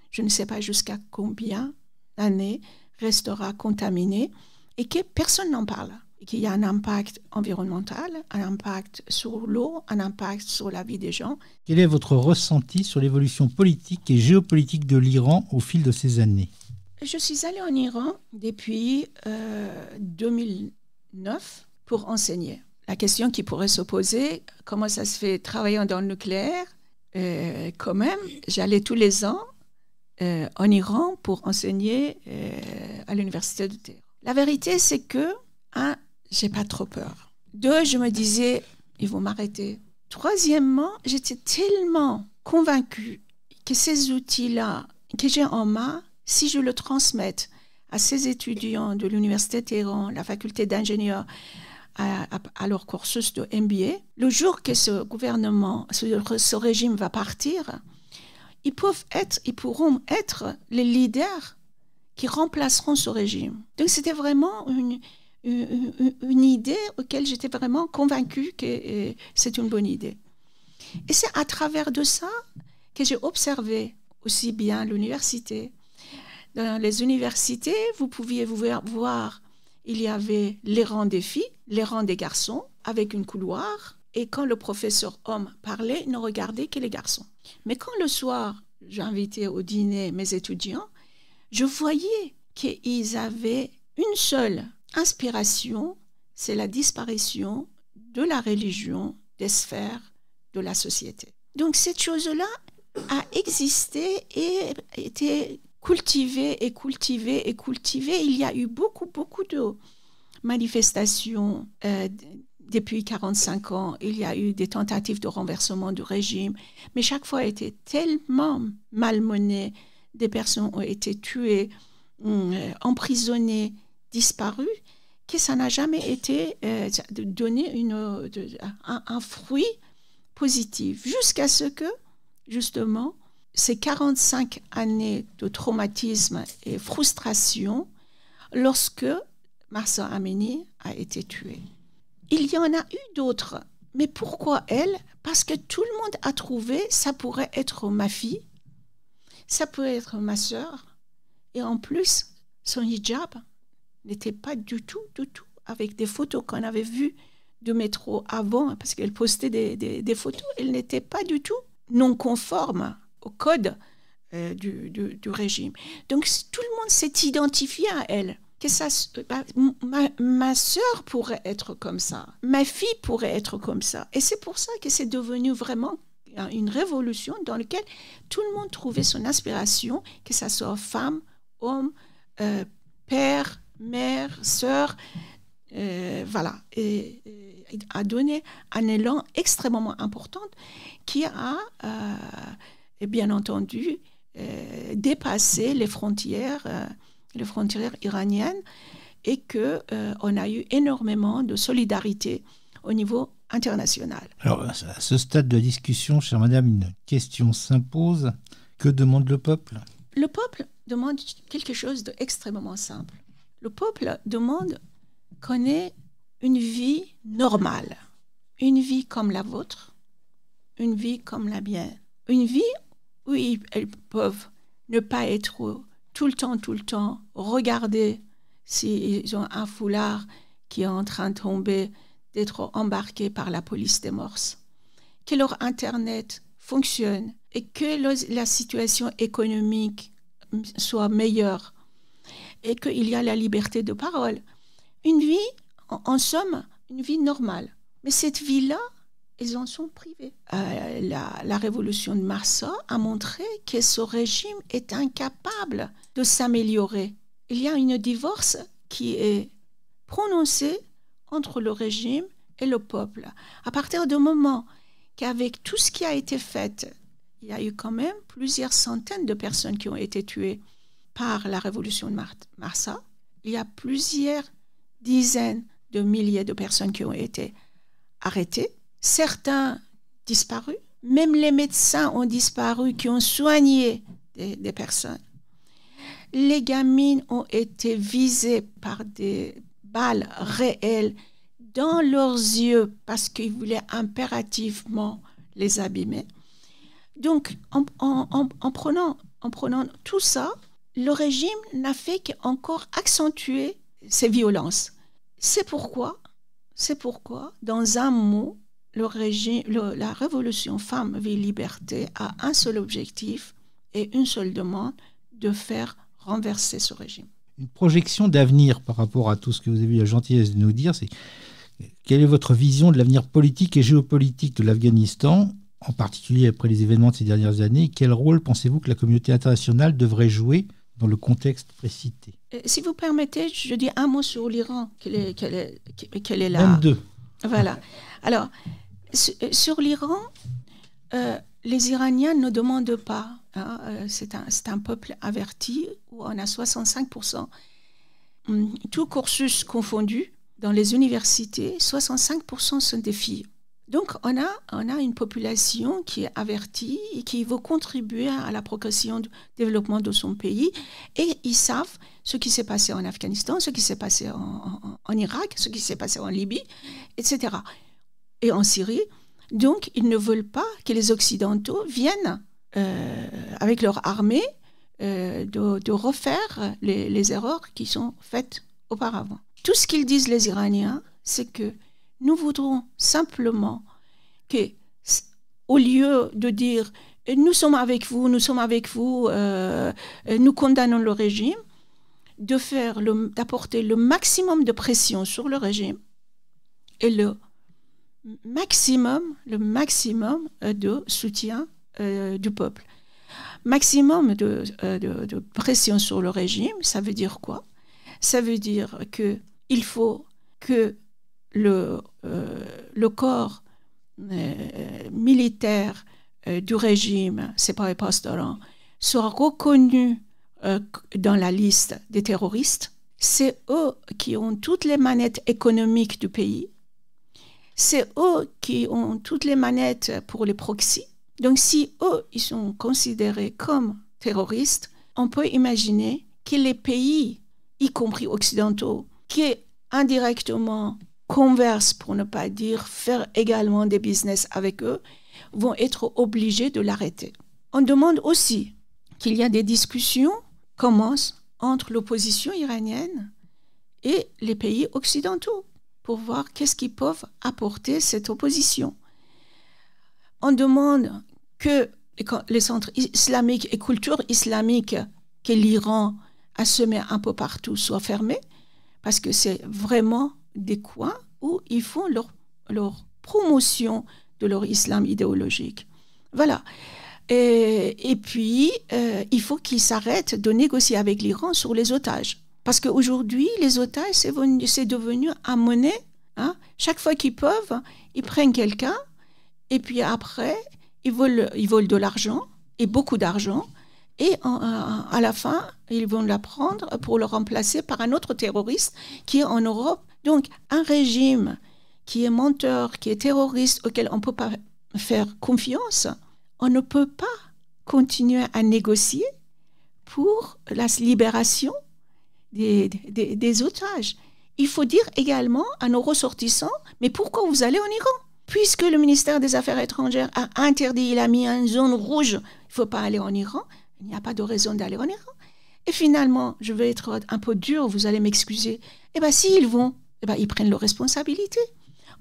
Je ne sais pas jusqu'à combien d'années restera contaminée et que personne n'en parle. Et qu'il y a un impact environnemental, un impact sur l'eau, un impact sur la vie des gens. Quel est votre ressenti sur l'évolution politique et géopolitique de l'Iran au fil de ces années? Je suis allée en Iran depuis 2009 pour enseigner. La question qui pourrait se poser, comment ça se fait travaillant dans le nucléaire? Quand même, j'allais tous les ans en Iran pour enseigner à l'université de Téhéran. La vérité, c'est que, un, j'ai pas trop peur. Deux, je me disais, ils vont m'arrêter. Troisièmement, j'étais tellement convaincue que ces outils-là que j'ai en main, si je le transmette à ces étudiants de l'université de Téhéran, la faculté d'ingénieurs, à leur cursus de MBA, le jour que ce gouvernement, ce régime va partir, ils pourront être les leaders qui remplaceront ce régime. Donc c'était vraiment une idée auquel j'étais vraiment convaincue que c'est une bonne idée. Et c'est à travers de ça que j'ai observé aussi bien l'université. Dans les universités, vous pouviez voir, il y avait les rangs des filles, les rangs des garçons, avec une couloir. Et quand le professeur homme parlait, il ne regardait que les garçons. Mais quand le soir, j'invitais au dîner mes étudiants, je voyais qu'ils avaient une seule inspiration, c'est la disparition de la religion des sphères de la société. Donc cette chose-là a existé et été cultivée. Il y a eu beaucoup de manifestations depuis 45 ans. Il y a eu des tentatives de renversement du régime, mais chaque fois a été tellement malmené, des personnes ont été tuées, emprisonnées, disparues, que ça n'a jamais été donné un fruit positif. Jusqu'à ce que, justement, ces 45 années de traumatisme et frustration, lorsque Mahsa Amini a été tuée. Il y en a eu d'autres. Mais pourquoi elle? Parce que tout le monde a trouvé ça pourrait être ma fille, ça peut être ma sœur. Et en plus, son hijab n'était pas du tout, avec des photos qu'on avait vues de métro avant, parce qu'elle postait des photos, elle n'était pas du tout non conforme au code du régime. Donc tout le monde s'est identifié à elle. Que ça, ma sœur pourrait être comme ça, ma fille pourrait être comme ça. Et c'est pour ça que c'est devenu vraiment une révolution dans laquelle tout le monde trouvait son inspiration, que ça soit femme, homme, père, mère, sœur, voilà. Et a donné un élan extrêmement important qui a, bien entendu, dépassé les frontières iraniennes et qu'on a eu énormément de solidarité au niveau international. Alors, à ce stade de discussion, chère madame, une question s'impose. Que demande le peuple? Le peuple demande quelque chose d'extrêmement simple. Le peuple demande qu'on ait une vie normale. une vie comme la vôtre, une vie comme la mienne. Une vie où elles peuvent ne pas être tout le temps, regarder s'ils ont un foulard qui est en train de tomber, d'être embarqué par la police des mœurs. Que leur Internet fonctionne et que la situation économique soit meilleure et qu'il y a la liberté de parole. Une vie, en somme, une vie normale. Mais cette vie-là, ils en sont privés. La révolution de Mars a montré que ce régime est incapable de s'améliorer. Il y a une divorce qui est prononcée entre le régime et le peuple. À partir du moment qu'avec tout ce qui a été fait, il y a eu quand même plusieurs centaines de personnes qui ont été tuées par la révolution de Mars. Il y a plusieurs dizaines de milliers de personnes qui ont été arrêtées. Certains disparus. Même les médecins ont disparu qui ont soigné des personnes. Les gamines ont été visées par des balles réelles dans leurs yeux parce qu'ils voulaient impérativement les abîmer. Donc, en prenant tout ça, le régime n'a fait qu'encore accentuer ces violences. C'est pourquoi, dans un mot, la révolution Femmes, Vie, Liberté a un seul objectif et une seule demande, de faire renverser ce régime. Une projection d'avenir par rapport à tout ce que vous avez eu la gentillesse de nous dire, c'est quelle est votre vision de l'avenir politique et géopolitique de l'Afghanistan, en particulier après les événements de ces dernières années? Quel rôle pensez-vous que la communauté internationale devrait jouer dans le contexte précité? Si vous permettez, je dis un mot sur l'Iran, quelle est là. Même deux. Voilà. Alors, sur l'Iran, les Iraniens ne demandent pas. C'est un peuple averti où on a 65%. Tout cursus confondu, dans les universités, 65% sont des filles. Donc, on a une population qui est avertie et qui veut contribuer à la progression du développement de son pays. Et ils savent ce qui s'est passé en Afghanistan, ce qui s'est passé en Irak, ce qui s'est passé en Libye, etc. Et en Syrie. Donc, ils ne veulent pas que les Occidentaux viennent avec leur armée de refaire les erreurs qui sont faites auparavant. Tout ce qu'ils disent les Iraniens, c'est que nous voudrons simplement que, au lieu de dire « nous sommes avec vous, nous condamnons le régime », d'apporter le maximum de pression sur le régime et le maximum de soutien du peuple. Maximum de pression sur le régime, ça veut dire quoi? Ça veut dire qu'il faut que le corps militaire du régime séparé pastoran soit reconnu dans la liste des terroristes. C'est eux qui ont toutes les manettes économiques du pays. C'est eux qui ont toutes les manettes pour les proxys. Donc si eux, ils sont considérés comme terroristes, on peut imaginer que les pays, y compris occidentaux, qui indirectement conversent, pour ne pas dire faire également des business avec eux, vont être obligés de l'arrêter. On demande aussi qu'il y ait des discussions commencent entre l'opposition iranienne et les pays occidentaux pour voir qu'est-ce qu'ils peuvent apporter cette opposition. On demande que les centres islamiques et culture islamique que l'Iran a semé un peu partout soient fermés, parce que c'est vraiment des coins où ils font leur promotion de leur islam idéologique. Voilà. Et puis, il faut qu'ils s'arrêtent de négocier avec l'Iran sur les otages. Parce qu'aujourd'hui, les otages, c'est devenu un monnaie. Hein. Chaque fois qu'ils peuvent, ils prennent quelqu'un et puis après, ils volent de l'argent, et beaucoup d'argent, et à la fin, ils vont la prendre pour le remplacer par un autre terroriste qui est en Europe. Donc, un régime qui est menteur, qui est terroriste, auquel on ne peut pas faire confiance, on ne peut pas continuer à négocier pour la libération des otages. Il faut dire également à nos ressortissants, mais pourquoi vous allez en Iran? puisque le ministère des Affaires étrangères a interdit, il a mis une zone rouge, il ne faut pas aller en Iran, il n'y a pas de raison d'aller en Iran. Et finalement, je vais être un peu dur, vous allez m'excuser. Eh bien, s'ils vont, eh ben, ils prennent leurs responsabilités.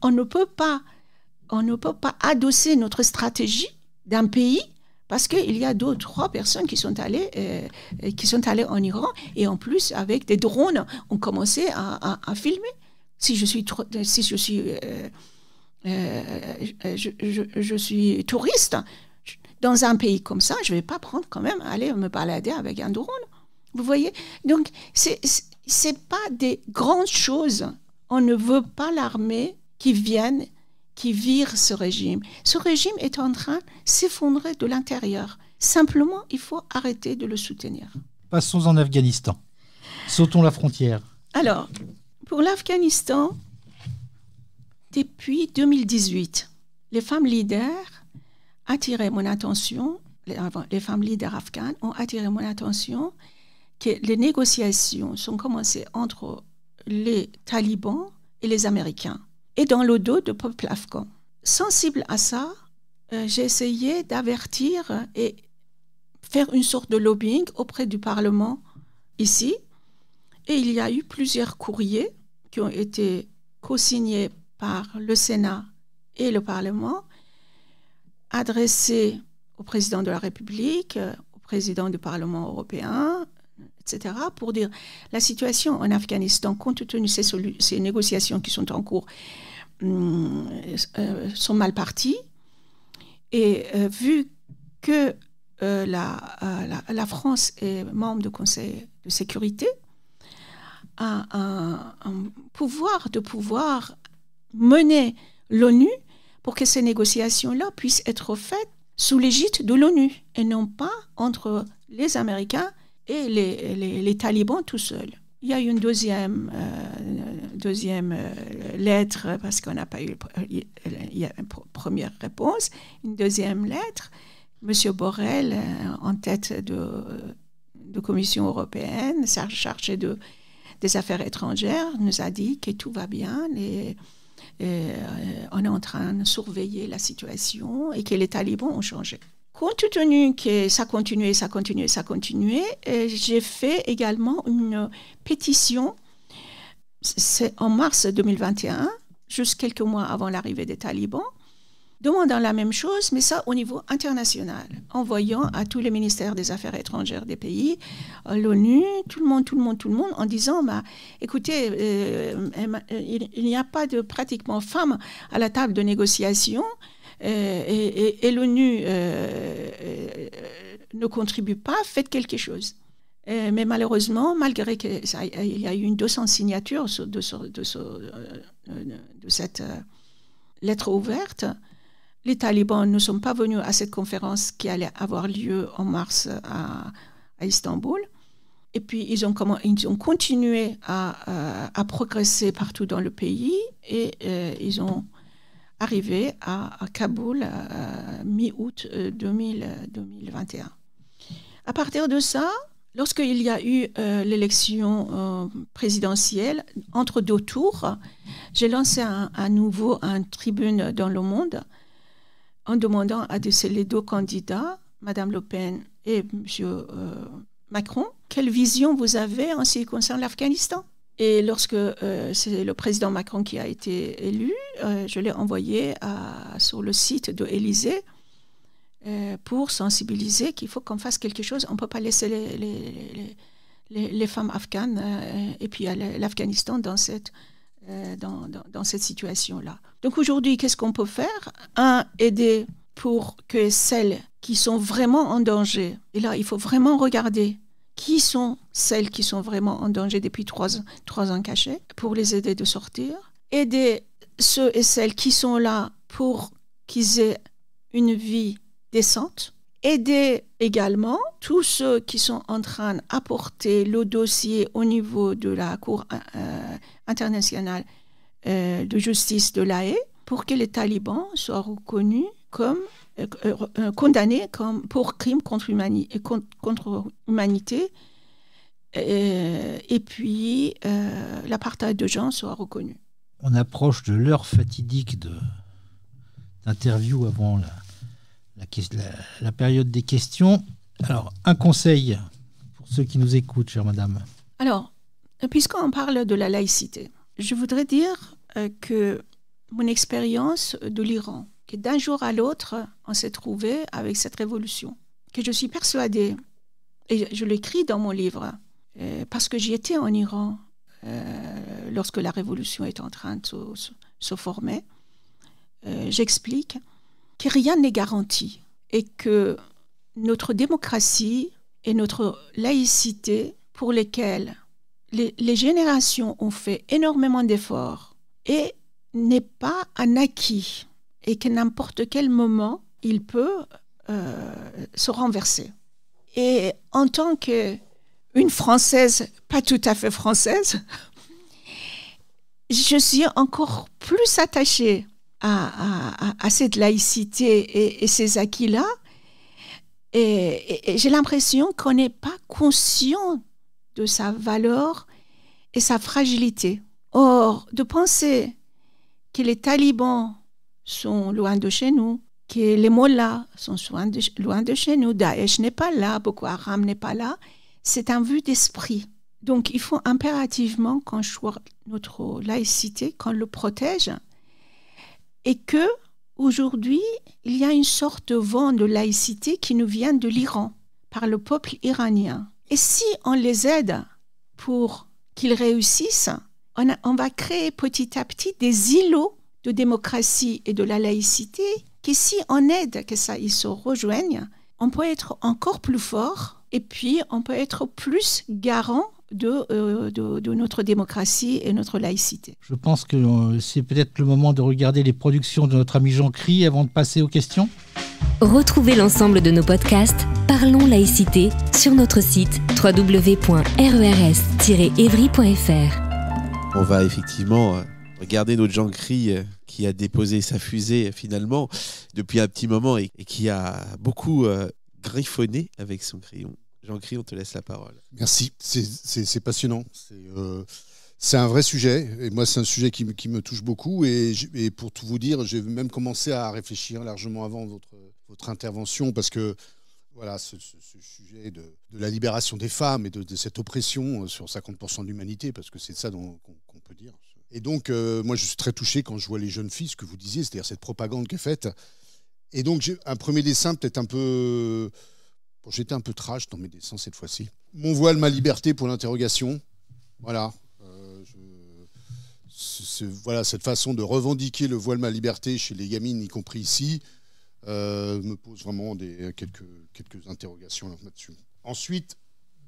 On ne peut pas adosser notre stratégie d'un pays parce qu'il y a 2 ou 3 personnes qui sont allées en Iran et en plus, avec des drones, ont commencé à filmer. Si je suis touriste dans un pays comme ça, je ne vais pas prendre quand même aller me balader avec un drone. Vous voyez? Donc, c'est pas des grandes choses. On ne veut pas l'armée qui vire ce régime. Ce régime est en train de s'effondrer de l'intérieur. Simplement, il faut arrêter de le soutenir. Passons en Afghanistan. Sautons la frontière. Alors, pour l'Afghanistan, depuis 2018, les femmes leaders attiraient mon attention, les femmes leaders afghanes ont attiré mon attention que les négociations sont commencées entre les talibans et les Américains, et dans le dos du peuple afghan. Sensible à ça, j'ai essayé d'avertir et faire une sorte de lobbying auprès du Parlement ici, et il y a eu plusieurs courriers qui ont été co-signés par le Sénat et le Parlement, adressés au président de la République, au président du Parlement européen, etc., pour dire la situation en Afghanistan, compte tenu de ces négociations qui sont en cours, sont mal parties. Et vu que la France est membre du Conseil de sécurité, a un pouvoir de mener l'ONU pour que ces négociations-là puissent être faites sous l'égide de l'ONU et non pas entre les Américains et les talibans tout seuls. Il y a eu une deuxième lettre, parce qu'on n'a pas eu... Il y a une première réponse, une deuxième lettre. M. Borrell, en tête de Commission européenne, chargé des affaires étrangères, nous a dit que tout va bien et on est en train de surveiller la situation et que les talibans ont changé. Compte tenu que ça continuait, j'ai fait également une pétition, c'est en mars 2021, juste quelques mois avant l'arrivée des talibans, demandant la même chose, mais ça au niveau international, envoyant à tous les ministères des Affaires étrangères des pays, l'ONU, tout le monde, en disant, écoutez, il n'y a pas de pratiquement femmes à la table de négociation, et l'ONU ne contribue pas, faites quelque chose. Mais malheureusement, malgré qu'il y a eu une 200 signatures de cette lettre ouverte, les talibans ne sont pas venus à cette conférence qui allait avoir lieu en mars à Istanbul. Et puis, ils ont continué à progresser partout dans le pays et ils ont arrivé à Kaboul mi-août 2021. À partir de ça, lorsqu'il y a eu l'élection présidentielle, entre 2 tours, j'ai lancé à nouveau une tribune dans Le Monde en demandant à les 2 candidats, Mme Le Pen et M. Macron, quelle vision vous avez en ce qui concerne l'Afghanistan. Et lorsque c'est le président Macron qui a été élu, je l'ai envoyé sur le site de l'Élysée pour sensibiliser qu'il faut qu'on fasse quelque chose. On ne peut pas laisser les femmes afghanes et puis l'Afghanistan dans cette situation-là. Donc aujourd'hui, qu'est-ce qu'on peut faire? Aider pour que celles qui sont vraiment en danger, et là, il faut vraiment regarder qui sont celles qui sont vraiment en danger depuis 3 ans cachées, pour les aider de sortir. Aider ceux et celles qui sont là pour qu'ils aient une vie décente. Aider également tous ceux qui sont en train d'apporter le dossier au niveau de la Cour internationale de justice de l'Haye pour que les talibans soient reconnus comme condamnés pour crimes contre l'humanité et puis l'apartheid de genre soit reconnu. On approche de l'heure fatidique de d'interview avant la période des questions. Alors, un conseil pour ceux qui nous écoutent, chère madame. Alors, puisqu'on parle de la laïcité, je voudrais dire que mon expérience de l'Iran, que d'un jour à l'autre, on s'est trouvé avec cette révolution, que je suis persuadée, et je l'écris dans mon livre, parce que j'y étais en Iran lorsque la révolution est en train de se former, j'explique que rien n'est garanti et que notre démocratie et notre laïcité, pour lesquelles les générations ont fait énormément d'efforts, et n'est pas un acquis et qu'à n'importe quel moment, il peut se renverser. Et en tant qu'une Française, pas tout à fait française, je suis encore plus attachée à cette laïcité et ces acquis-là. Et j'ai l'impression qu'on n'est pas conscient de sa valeur et sa fragilité. Or, de penser que les talibans sont loin de chez nous, que les mollahs sont loin de chez nous, Daesh n'est pas là, Boko Haram n'est pas là, c'est un vue d'esprit. Donc, il faut impérativement qu'on choisit notre laïcité, qu'on le protège, et que aujourd'hui, il y a une sorte de vent de laïcité qui nous vient de l'Iran, par le peuple iranien. Et si on les aide pour qu'ils réussissent, on va créer petit à petit des îlots de démocratie et de la laïcité, que si on aide que ça, ils se rejoignent, on peut être encore plus fort et puis on peut être plus garant de notre démocratie et notre laïcité. Je pense que c'est peut-être le moment de regarder les productions de notre ami Jean Cry avant de passer aux questions. Retrouvez l'ensemble de nos podcasts Parlons laïcité sur notre site www.rers-evry.fr. On va effectivement regarder notre Jean Cry qui a déposé sa fusée finalement depuis un petit moment et qui a beaucoup griffonné avec son crayon. Jean Cry, on te laisse la parole. Merci, c'est passionnant. C'est un vrai sujet, et moi c'est un sujet qui me touche beaucoup, et pour tout vous dire, j'ai même commencé à réfléchir largement avant votre intervention, parce que voilà, ce sujet de la libération des femmes et de cette oppression sur 50% de l'humanité, parce que c'est de ça qu'on peut dire. Et donc, moi je suis très touché quand je vois les jeunes filles, ce que vous disiez, c'est-à-dire cette propagande qui est faite. Et donc, j'ai un premier dessin peut-être un peu... Bon, j'étais un peu trash dans mes dessins cette fois-ci. Mon voile, ma liberté pour l'interrogation. Voilà. Voilà, cette façon de revendiquer le voile, ma liberté chez les gamines, y compris ici, me pose vraiment quelques interrogations là-dessus. Ensuite,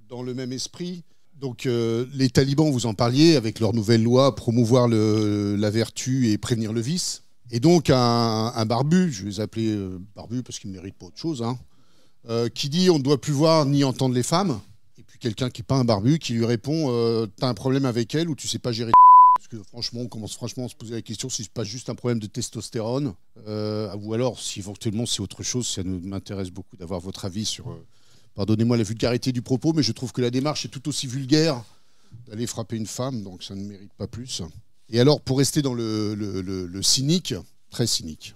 dans le même esprit, donc, les talibans, vous en parliez, avec leur nouvelle loi, promouvoir la vertu et prévenir le vice. Et donc, un barbu, je vais les appeler barbu parce qu'ils ne méritent pas autre chose, hein, qui dit on ne doit plus voir ni entendre les femmes, et puis quelqu'un qui n'est pas un barbu qui lui répond t'as un problème avec elle ou tu sais pas gérer. Parce que franchement, on commence franchement à se poser la question si c'est pas juste un problème de testostérone, ou alors si éventuellement c'est autre chose. Ça m'intéresse beaucoup d'avoir votre avis sur, pardonnez-moi la vulgarité du propos, mais je trouve que la démarche est tout aussi vulgaire d'aller frapper une femme, donc ça ne mérite pas plus. Et alors, pour rester dans le cynique, très cynique,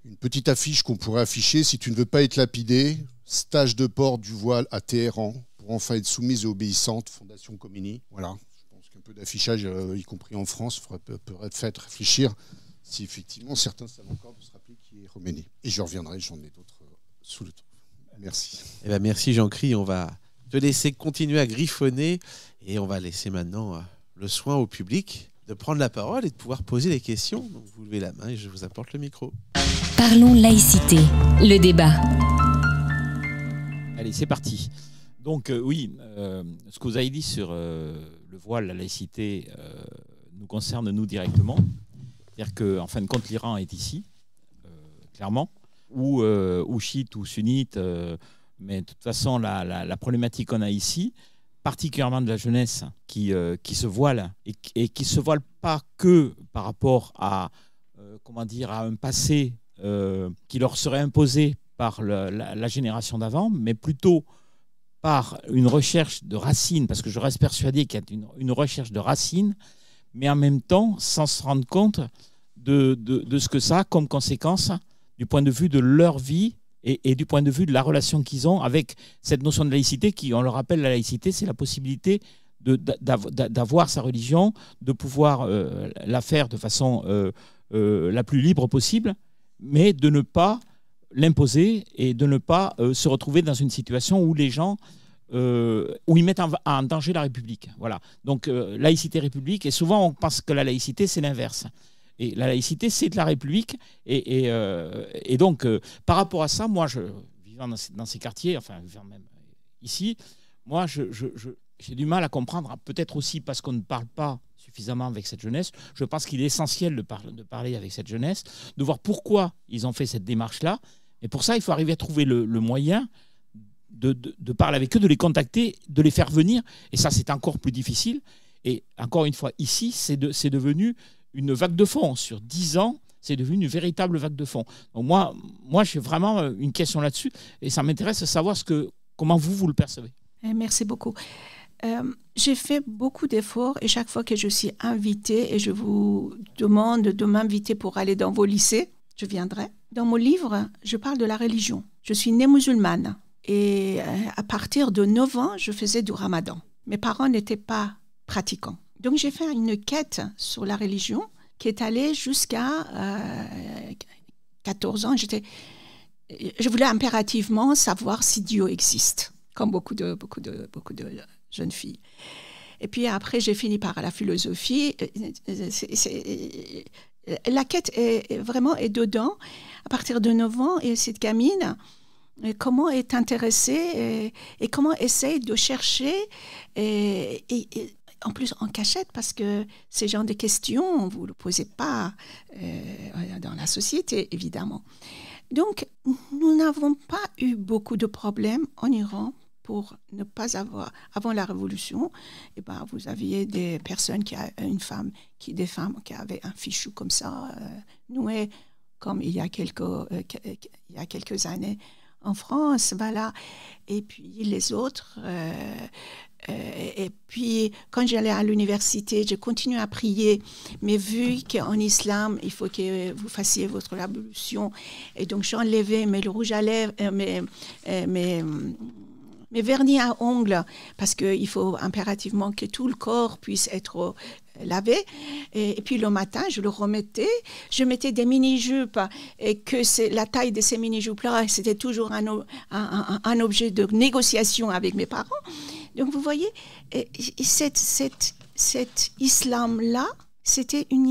une petite affiche qu'on pourrait afficher si tu ne veux pas être lapidé. Stage de port du voile à Téhéran pour enfin être soumise et obéissante, Fondation Khomeini. Voilà, je pense qu'un peu d'affichage, y compris en France, pourrait être fait réfléchir si effectivement certains savent encore de se rappeler qui est Khomeini. Et je reviendrai, j'en ai d'autres sous le temps. Merci. Eh ben merci Jean Cry, on va te laisser continuer à griffonner et on va laisser maintenant le soin au public de prendre la parole et de pouvoir poser des questions. Donc vous levez la main et je vous apporte le micro. Parlons laïcité, le débat. Allez, c'est parti. Donc oui, ce que vous avez dit sur le voile, la laïcité, nous concerne nous directement. C'est-à-dire qu'en fin de compte, l'Iran est ici, clairement, ou chiite ou sunnite, mais de toute façon, la problématique qu'on a ici, particulièrement de la jeunesse qui se voile, et qui ne se voile pas que par rapport à, à un passé qui leur serait imposé par la génération d'avant, mais plutôt par une recherche de racines, parce que je reste persuadé qu'il y a une recherche de racines, mais en même temps sans se rendre compte de ce que ça a comme conséquence du point de vue de leur vie et du point de vue de la relation qu'ils ont avec cette notion de laïcité qui, on le rappelle, la laïcité, c'est la possibilité d'avoir sa religion, de pouvoir la faire de façon la plus libre possible, mais de ne pas l'imposer et de ne pas se retrouver dans une situation où les gens où ils mettent en danger la République. Voilà. Donc laïcité, République, et souvent on pense que la laïcité c'est l'inverse. Et la laïcité c'est de la République et donc par rapport à ça, moi vivant dans ces quartiers, enfin vivant même ici, moi j'ai du mal à comprendre, peut-être aussi parce qu'on ne parle pas suffisamment avec cette jeunesse. Je pense qu'il est essentiel de parler avec cette jeunesse, de voir pourquoi ils ont fait cette démarche-là. Et pour ça, il faut arriver à trouver le moyen de parler avec eux, de les contacter, de les faire venir. Et ça, c'est encore plus difficile. Et encore une fois, ici, c'est devenu une vague de fond. Sur 10 ans, c'est devenu une véritable vague de fond. Donc moi j'ai vraiment une question là-dessus. Et ça m'intéresse de savoir comment vous le percevez. Merci beaucoup. J'ai fait beaucoup d'efforts et chaque fois que je suis invitée et je vous demande de m'inviter pour aller dans vos lycées, je viendrai. Dans mon livre, je parle de la religion. Je suis née musulmane et à partir de 9 ans, je faisais du ramadan. Mes parents n'étaient pas pratiquants. Donc j'ai fait une quête sur la religion qui est allée jusqu'à 14 ans. Je voulais impérativement savoir si Dieu existe, comme beaucoup de jeunes filles. Et puis après, j'ai fini par la philosophie. La quête est vraiment dedans. À partir de 9 ans, et cette gamine, comment est intéressée et comment essaye de chercher, et en plus en cachette, parce que ces genres de questions, vous ne le posez pas dans la société, évidemment. Donc, nous n'avons pas eu beaucoup de problèmes en Iran pour ne pas avoir, avant la Révolution, vous aviez des personnes des femmes qui avaient un fichu comme ça, noué, comme il y a quelques années en France, voilà. Et puis les autres, et puis quand j'allais à l'université, j'ai continué à prier, mais vu qu'en islam, il faut que vous fassiez votre ablution, et donc j'enlevais mes rouges à lèvres, mes vernis à ongles, parce qu'il faut impérativement que tout le corps puisse être lavé. Et puis le matin, je le remettais. Je mettais des mini-jupes, et que la taille de ces mini-jupes-là, c'était toujours un objet de négociation avec mes parents. Donc vous voyez, cet islam-là, c'était un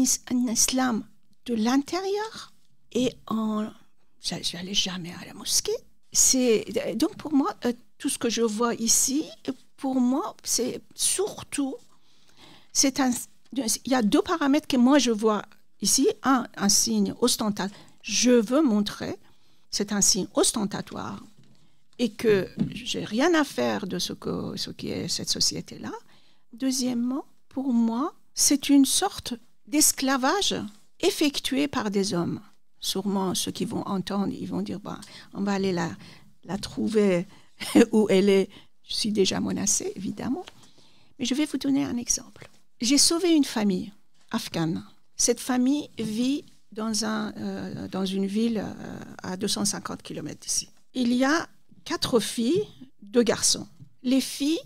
islam de l'intérieur. Et je n'allais jamais à la mosquée. Donc pour moi, tout ce que je vois ici, pour moi, c'est surtout, il y a 2 paramètres que moi je vois ici. Un signe ostentatoire. Je veux montrer, c'est un signe ostentatoire et que j'ai rien à faire de ce qui est cette société-là. Deuxièmement, pour moi, c'est une sorte d'esclavage effectué par des hommes. Sûrement, ceux qui vont entendre, ils vont dire, on va aller la trouver où elle est. Je suis déjà menacée, évidemment. Mais je vais vous donner un exemple. J'ai sauvé une famille afghane. Cette famille vit dans une ville à 250 km d'ici. Il y a 4 filles, 2 garçons. Les filles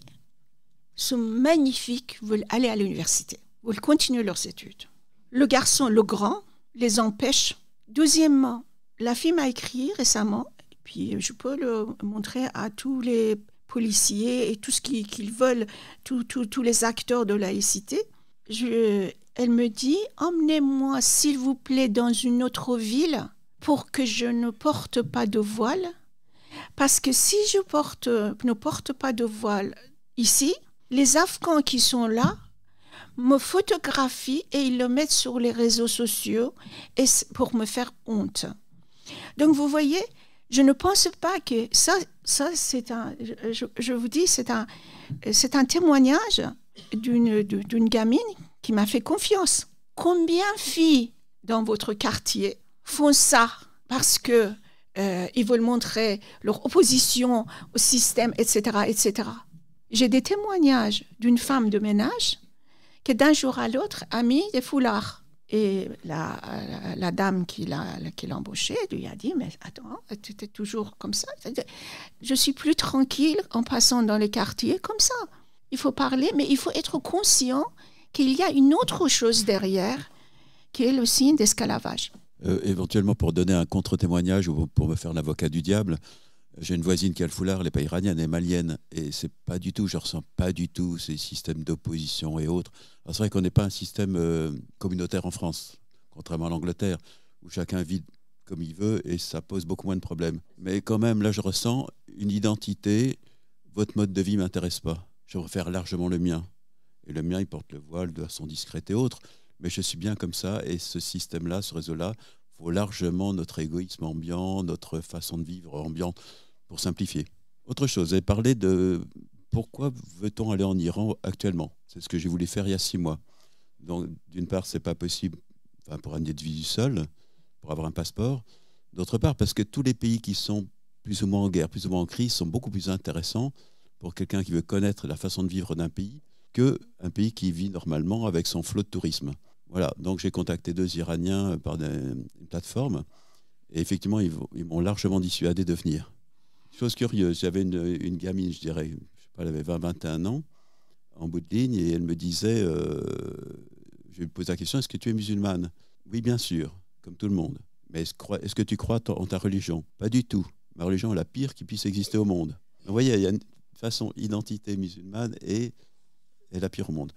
sont magnifiques, veulent aller à l'université, veulent continuer leurs études. Le garçon, le grand, les empêche. Deuxièmement, la fille m'a écrit récemment, puis je peux le montrer à tous les policiers et tout ce qu'ils veulent, tous les acteurs de laïcité. Elle me dit, emmenez-moi s'il vous plaît dans une autre ville pour que je ne porte pas de voile. Parce que si je ne porte pas de voile ici, les Afghans qui sont là me photographient et ils le mettent sur les réseaux sociaux pour me faire honte. Donc vous voyez, je ne pense pas que ça c'est je vous dis, c'est un témoignage d'une gamine qui m'a fait confiance. Combien de filles dans votre quartier font ça parce que ils veulent montrer leur opposition au système, etc., etc. J'ai des témoignages d'une femme de ménage qui d'un jour à l'autre a mis des foulards Et la dame qui l'a embauché lui a dit, mais attends, tu es toujours comme ça. Je suis plus tranquille en passant dans les quartiers comme ça. Il faut parler, mais il faut être conscient qu'il y a une autre chose derrière, qui est le signe d'esclavage. Éventuellement, pour donner un contre-témoignage ou pour me faire l'avocat du diable, j'ai une voisine qui a le foulard, elle n'est pas iranienne, elle est malienne, et c'est pas du tout, je ressens pas du tout ces systèmes d'opposition et autres. Alors c'est vrai qu'on n'est pas un système communautaire en France, contrairement à l'Angleterre, où chacun vit comme il veut et ça pose beaucoup moins de problèmes. Mais quand même, là, je ressens une identité. Votre mode de vie ne m'intéresse pas. Je préfère largement le mien. Et le mien, il porte le voile de façon discrète et autres. Mais je suis bien comme ça. Et ce système-là, ce réseau-là, vaut largement notre égoïsme ambiant, notre façon de vivre ambiante, pour simplifier. Autre chose, vous avez parlé de pourquoi veut-on aller en Iran actuellement. C'est ce que j'ai voulu faire il y a 6 mois. Donc, d'une part, ce n'est pas possible pour un individu seul, pour avoir un passeport. D'autre part, parce que tous les pays qui sont plus ou moins en guerre, plus ou moins en crise, sont beaucoup plus intéressants pour quelqu'un qui veut connaître la façon de vivre d'un pays qu'un pays qui vit normalement avec son flot de tourisme. Voilà, donc j'ai contacté 2 Iraniens par une plateforme et effectivement, ils m'ont largement dissuadé de venir. Chose curieuse, j'avais une gamine, je dirais, je sais pas, elle avait 20-21 ans, en bout de ligne, et elle me disait, je lui posais la question, est-ce que tu es musulmane? Oui, bien sûr, comme tout le monde. Mais est-ce que tu crois en ta religion? Pas du tout. Ma religion est la pire qui puisse exister au monde. Donc, vous voyez, il y a une façon identité musulmane et la pire au monde.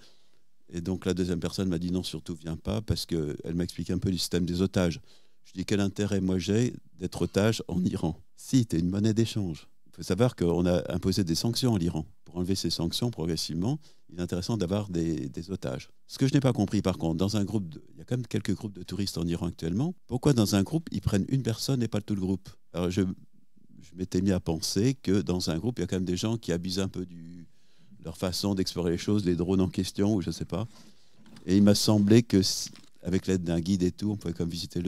Et donc la deuxième personne m'a dit non, surtout viens pas, parce qu'elle m'a expliqué un peu le système des otages. Je dis, quel intérêt moi j'ai d'être otage en Iran? Si, tu es une monnaie d'échange. Il faut savoir qu'on a imposé des sanctions à l'Iran. Pour enlever ces sanctions progressivement, il est intéressant d'avoir des otages. Ce que je n'ai pas compris par contre, dans un groupe, il y a quand même quelques groupes de touristes en Iran actuellement, pourquoi dans un groupe, ils prennent une personne et pas tout le groupe? Alors je m'étais mis à penser que dans un groupe, il y a quand même des gens qui abusent un peu leur façon d'explorer les choses, les drones en question, ou je ne sais pas. Et il m'a semblé que avec l'aide d'un guide et tout, on pouvait comme visiter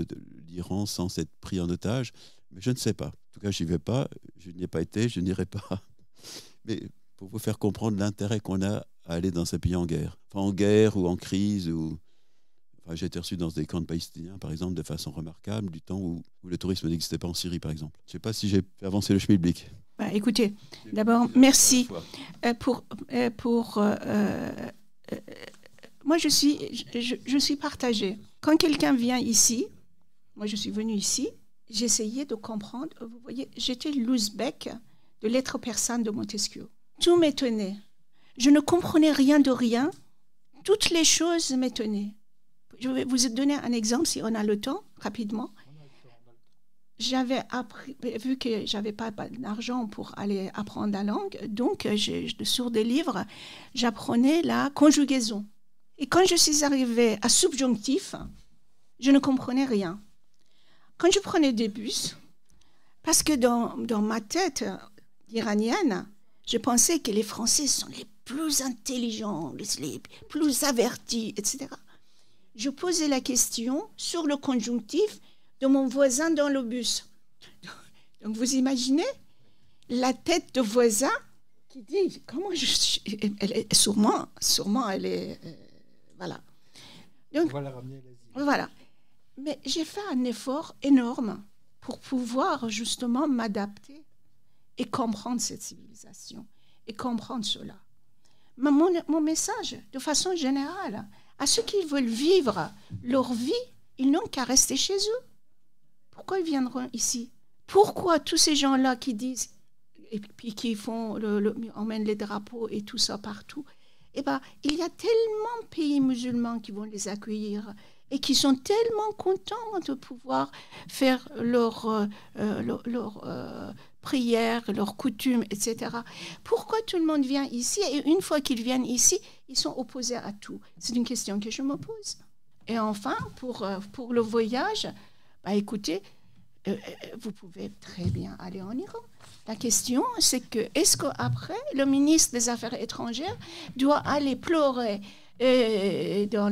l'Iran sans être pris en otage. Mais je ne sais pas. En tout cas, je n'y vais pas. Je n'y ai pas été, je n'irai pas. Mais pour vous faire comprendre l'intérêt qu'on a à aller dans ces pays en guerre. Enfin, en guerre ou en crise. Enfin, j'ai été reçu dans des camps de Palestiniens, par exemple, de façon remarquable, du temps où le tourisme n'existait pas en Syrie, par exemple. Je ne sais pas si j'ai fait avancer le schmilblick. Bah, écoutez, d'abord, merci moi, je suis partagée. Quand quelqu'un vient ici, moi, je suis venue ici, j'essayais de comprendre. Vous voyez, j'étais l'ouzbek de lettres persanes de Montesquieu. Tout m'étonnait. Je ne comprenais rien de rien. Toutes les choses m'étonnaient. Je vais vous donner un exemple, si on a le temps, rapidement. J'avais appris, vu que je n'avais pas d'argent pour aller apprendre la langue, donc sur des livres, j'apprenais la conjugaison. Et quand je suis arrivée à subjonctif, je ne comprenais rien. Quand je prenais des bus, parce que dans ma tête iranienne, je pensais que les Français sont les plus intelligents, les plus avertis, etc. Je posais la question sur le conjonctif de mon voisin dans le bus. Donc vous imaginez la tête de voisin qui dit comment je suis. Elle est sûrement elle est voilà. Donc On va la ramener à l'Asie. voilà. Mais j'ai fait un effort énorme pour pouvoir justement m'adapter et comprendre cette civilisation et comprendre cela. Mais mon message, de façon générale, à ceux qui veulent vivre leur vie, ils n'ont qu'à rester chez eux. Pourquoi ils viendront ici? Pourquoi tous ces gens-là qui disent, et puis qui emmènent les drapeaux et tout ça partout, eh ben, il y a tellement de pays musulmans qui vont les accueillir et qui sont tellement contents de pouvoir faire leurs prières, leurs coutumes, etc. Pourquoi tout le monde vient ici? Et une fois qu'ils viennent ici, ils sont opposés à tout. C'est une question que je me pose. Et enfin, pour le voyage, bah, écoutez, vous pouvez très bien aller en Iran. La question, c'est que est-ce qu'après, le ministre des Affaires étrangères doit aller pleurer dans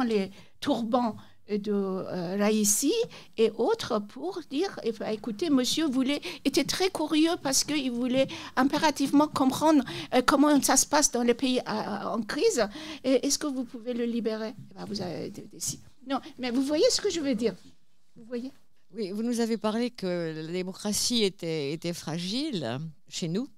les turbans Raïssi et autres pour dire, écoutez, monsieur était très curieux parce qu'il voulait impérativement comprendre comment ça se passe dans les pays en crise. Est-ce que vous pouvez le libérer? Vous avez décidé. Non, mais vous voyez ce que je veux dire? Vous voyez? Oui, vous nous avez parlé que la démocratie était fragile chez nous,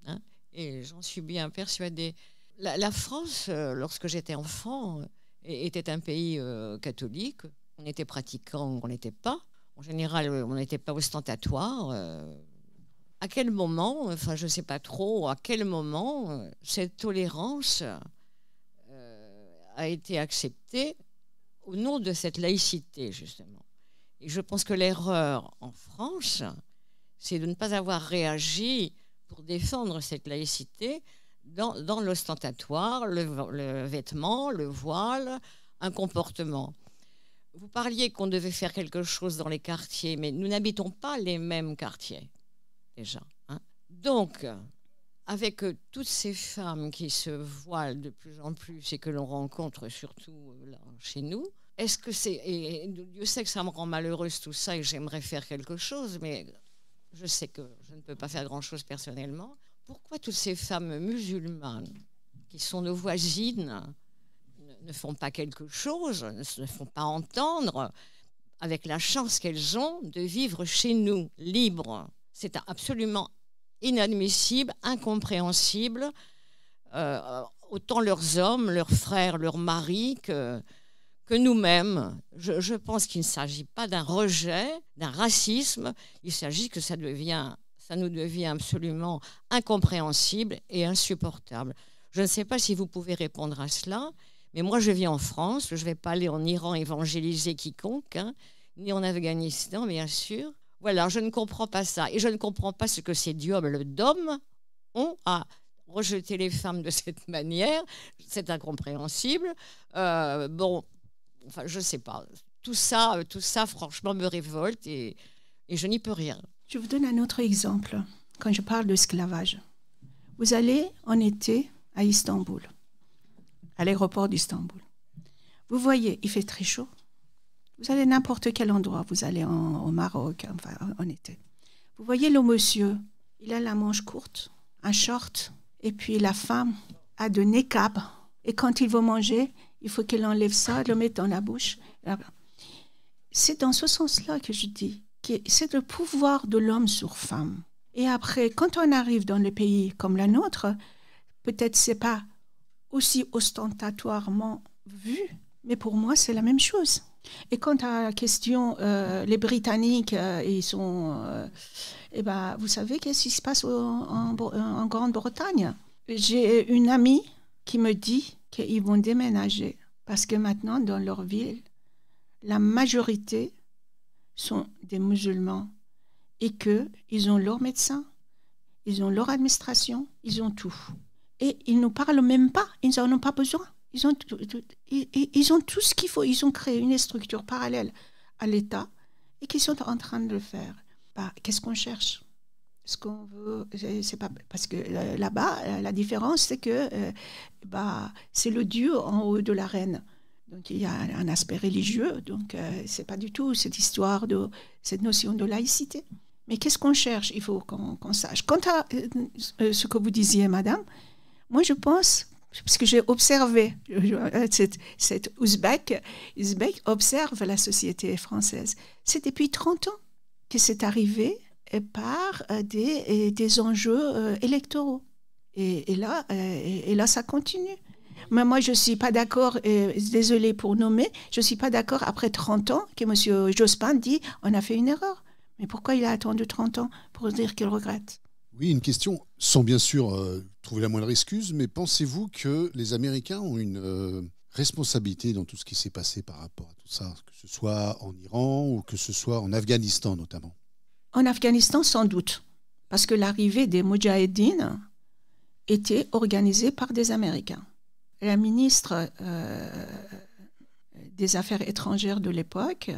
hein, et j'en suis bien persuadée. La France, lorsque j'étais enfant, était un pays catholique. On était pratiquant, on n'était pas. En général, on n'était pas ostentatoire. À quel moment, enfin je ne sais pas trop, à quel moment cette tolérance a été acceptée au nom de cette laïcité, justement. Et je pense que l'erreur en France, c'est de ne pas avoir réagi pour défendre cette laïcité dans l'ostentatoire, le vêtement, le voile, un comportement. Vous parliez qu'on devait faire quelque chose dans les quartiers, mais nous n'habitons pas les mêmes quartiers, déjà. Hein. Donc, avec toutes ces femmes qui se voilent de plus en plus et que l'on rencontre surtout là, chez nous, est-ce que c'est... Et Dieu sait que ça me rend malheureuse tout ça et que j'aimerais faire quelque chose, mais je sais que je ne peux pas faire grand-chose personnellement. Pourquoi toutes ces femmes musulmanes, qui sont nos voisines, ne font pas quelque chose, ne se font pas entendre, avec la chance qu'elles ont de vivre chez nous, libres? C'est absolument inadmissible, incompréhensible. Autant leurs hommes, leurs frères, leurs maris que nous-mêmes. Je pense qu'il ne s'agit pas d'un rejet, d'un racisme. Il s'agit que ça nous devient absolument incompréhensible et insupportable. Je ne sais pas si vous pouvez répondre à cela, mais moi je vis en France, je ne vais pas aller en Iran évangéliser quiconque, hein, ni en Afghanistan bien sûr. Voilà, je ne comprends pas ça. Et je ne comprends pas ce que ces diables d'hommes ont à rejeter les femmes de cette manière. C'est incompréhensible. Bon, enfin, je ne sais pas. Tout ça, franchement, me révolte et je n'y peux rien. Je vous donne un autre exemple. Quand je parle d'esclavage, vous allez en été à Istanbul, à l'aéroport d'Istanbul. Vous voyez, il fait très chaud. Vous allez n'importe quel endroit, vous allez au Maroc, enfin, en été. Vous voyez le monsieur, il a la manche courte, un short, et puis la femme a de niqab. Et quand il veut manger, il faut qu'elle enlève ça, le mette dans la bouche. C'est dans ce sens-là que je dis que c'est le pouvoir de l'homme sur femme. Et après, quand on arrive dans les pays comme la nôtre, peut-être c'est pas aussi ostentatoirement vu, mais pour moi, c'est la même chose. Et quant à la question, les Britanniques, ils sont... vous savez qu'est-ce qui se passe en Grande-Bretagne? J'ai une amie qui me dit qu'ils vont déménager parce que maintenant, dans leur ville, la majorité sont des musulmans et qu'ils ont leur médecin, ils ont leur administration, ils ont tout. Et ils ne parlent même pas, ils n'en ont pas besoin. Ils ont tout ce qu'il faut. Ils ont créé une structure parallèle à l'État et qu'ils sont en train de le faire. Qu'est-ce qu'on cherche? Ce qu'on veut, c'est pas parce que là-bas, la différence, c'est que c'est le Dieu en haut de la reine. Donc il y a un aspect religieux. Donc c'est pas du tout cette histoire de cette notion de laïcité. Mais qu'est-ce qu'on cherche? Il faut qu'on sache. Quant à ce que vous disiez, madame, moi je pense, parce que j'ai observé, cette Ouzbek observe la société française. C'est depuis 30 ans que c'est arrivé par des enjeux électoraux. Et là, ça continue. Mais moi, je ne suis pas d'accord, désolée pour nommer, je ne suis pas d'accord après 30 ans que M. Jospin dit on a fait une erreur. Mais pourquoi il a attendu 30 ans pour dire qu'il regrette? Oui, une question, sans bien sûr trouver la moindre excuse, mais pensez-vous que les Américains ont une responsabilité dans tout ce qui s'est passé par rapport à tout ça, que ce soit en Iran ou que ce soit en Afghanistan notamment? En Afghanistan, sans doute, parce que l'arrivée des Moudjahidines était organisée par des Américains. La ministre des Affaires étrangères de l'époque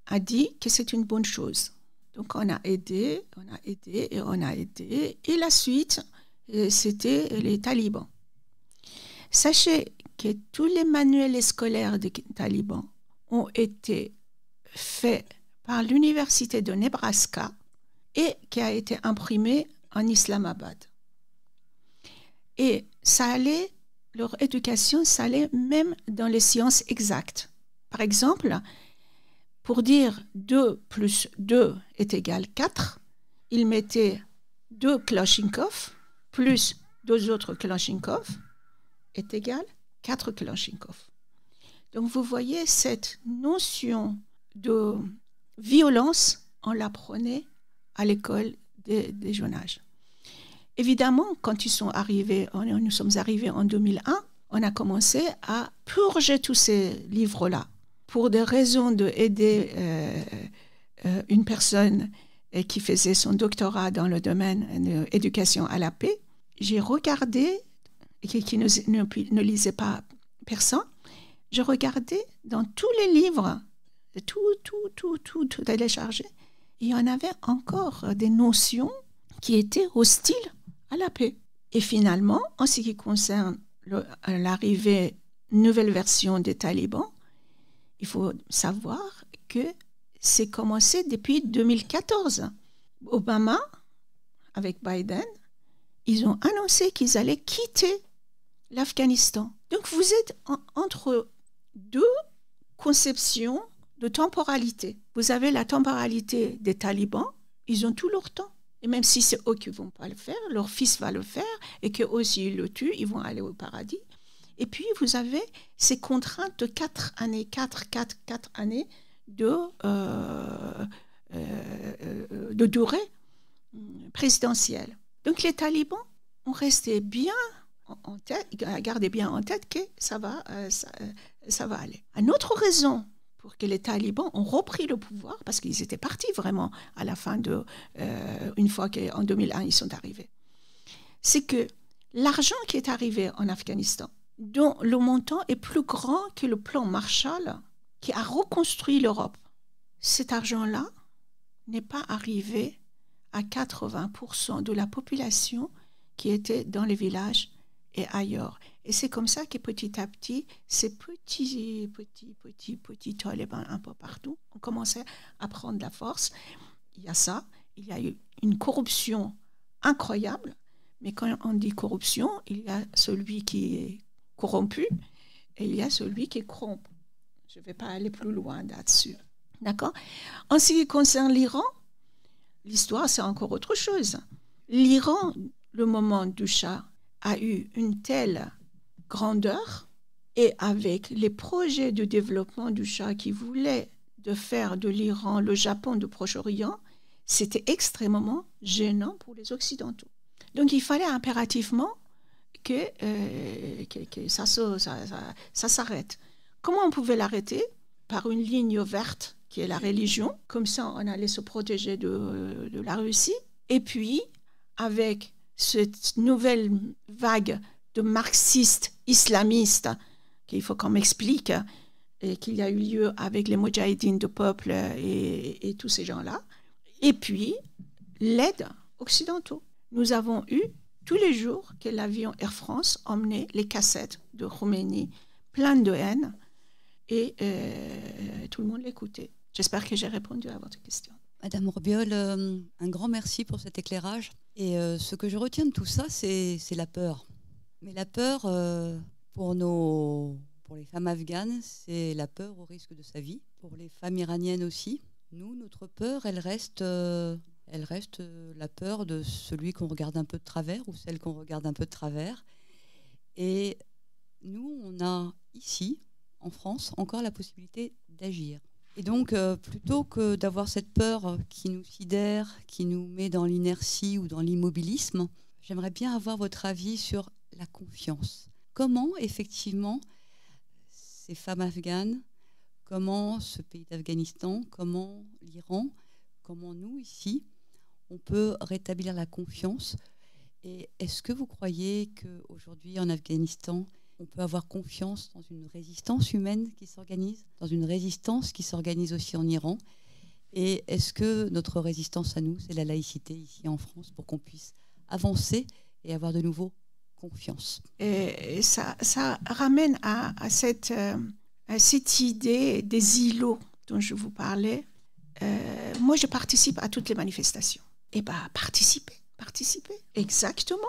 a dit que c'est une bonne chose. Donc on a aidé. Et la suite, c'était les talibans. Sachez que tous les manuels scolaires des talibans ont été faits par l'Université de Nebraska et qui a été imprimé en Islamabad. Et leur éducation, ça allait même dans les sciences exactes. Par exemple, pour dire 2 plus 2 est égal 4, ils mettaient 2 Kalachnikov plus 2 autres Kalachnikov est égal 4 Kalachnikov. Donc vous voyez, cette notion de violence, on l'apprenait à l'école des jeunes âges. Évidemment, quand nous sommes arrivés en 2001, on a commencé à purger tous ces livres-là. Pour des raisons d'aider une personne qui faisait son doctorat dans le domaine de l'éducation à la paix, j'ai regardé, qui ne lisait pas personne, je regardais dans tous les livres, tout téléchargé, il y en avait encore des notions qui étaient hostiles à la paix. Et finalement, en ce qui concerne l'arrivée, nouvelle version des talibans, il faut savoir que c'est commencé depuis 2014. Obama, avec Biden, ils ont annoncé qu'ils allaient quitter l'Afghanistan. Donc vous êtes entre deux conceptions de temporalité. Vous avez la temporalité des talibans, ils ont tout leur temps. Et même si c'est eux qui ne vont pas le faire, leur fils va le faire, et qu'eux aussi ils le tuent, ils vont aller au paradis. Et puis vous avez ces contraintes de 4 années, 4 années de durée présidentielle. Donc les talibans ont resté bien en tête, gardez bien en tête que ça va aller. Une autre raison pour que les talibans ont repris le pouvoir, parce qu'ils étaient partis vraiment à la fin une fois qu'en 2001 ils sont arrivés, c'est que l'argent qui est arrivé en Afghanistan, dont le montant est plus grand que le plan Marshall qui a reconstruit l'Europe, cet argent-là n'est pas arrivé à 80% de la population qui était dans les villages et ailleurs. Et c'est comme ça que petit à petit, ces petits talibans un peu partout ont commencé à prendre la force. Il y a ça, il y a eu une corruption incroyable, mais quand on dit corruption, il y a celui qui est corrompu et il y a celui qui corrompt. Je ne vais pas aller plus loin là-dessus. D'accord ? En ce qui concerne l'Iran, l'histoire, c'est encore autre chose. L'Iran, le moment du Shah, a eu une telle grandeur, et avec les projets de développement du Shah qui voulait de faire de l'Iran le Japon du Proche-Orient, c'était extrêmement gênant pour les Occidentaux. Donc il fallait impérativement que ça s'arrête. Comment on pouvait l'arrêter ? Par une ligne verte qui est la religion. Comme ça, on allait se protéger de la Russie. Et puis, avec cette nouvelle vague de marxistes islamistes qu'il faut qu'on m'explique, et qu'il y a eu lieu avec les Moudjahidines de peuple et tous ces gens-là. Et puis, l'aide occidentaux. Nous avons eu tous les jours que l'avion Air France emmenait les cassettes de Khomeini, pleines de haine, et tout le monde l'écoutait. J'espère que j'ai répondu à votre question. Madame Orbiol, un grand merci pour cet éclairage. Et ce que je retiens de tout ça, c'est la peur. Mais la peur, pour les femmes afghanes, c'est la peur au risque de sa vie. Pour les femmes iraniennes aussi. Nous, notre peur, elle reste la peur de celui qu'on regarde un peu de travers ou celle qu'on regarde un peu de travers. Et nous, on a ici, en France, encore la possibilité d'agir. Et donc, plutôt que d'avoir cette peur qui nous sidère, qui nous met dans l'inertie ou dans l'immobilisme, j'aimerais bien avoir votre avis sur la confiance. Comment, effectivement, ces femmes afghanes, comment ce pays d'Afghanistan, comment l'Iran, comment nous, ici, on peut rétablir la confiance? Et est-ce que vous croyez qu'aujourd'hui, en Afghanistan, on peut avoir confiance dans une résistance humaine qui s'organise, dans une résistance qui s'organise aussi en Iran? Et est-ce que notre résistance à nous, c'est la laïcité ici en France pour qu'on puisse avancer et avoir de nouveau confiance? Et ça ramène à cette cette idée des îlots dont je vous parlais, moi, je participe à toutes les manifestations. Eh bien, participer. Exactement.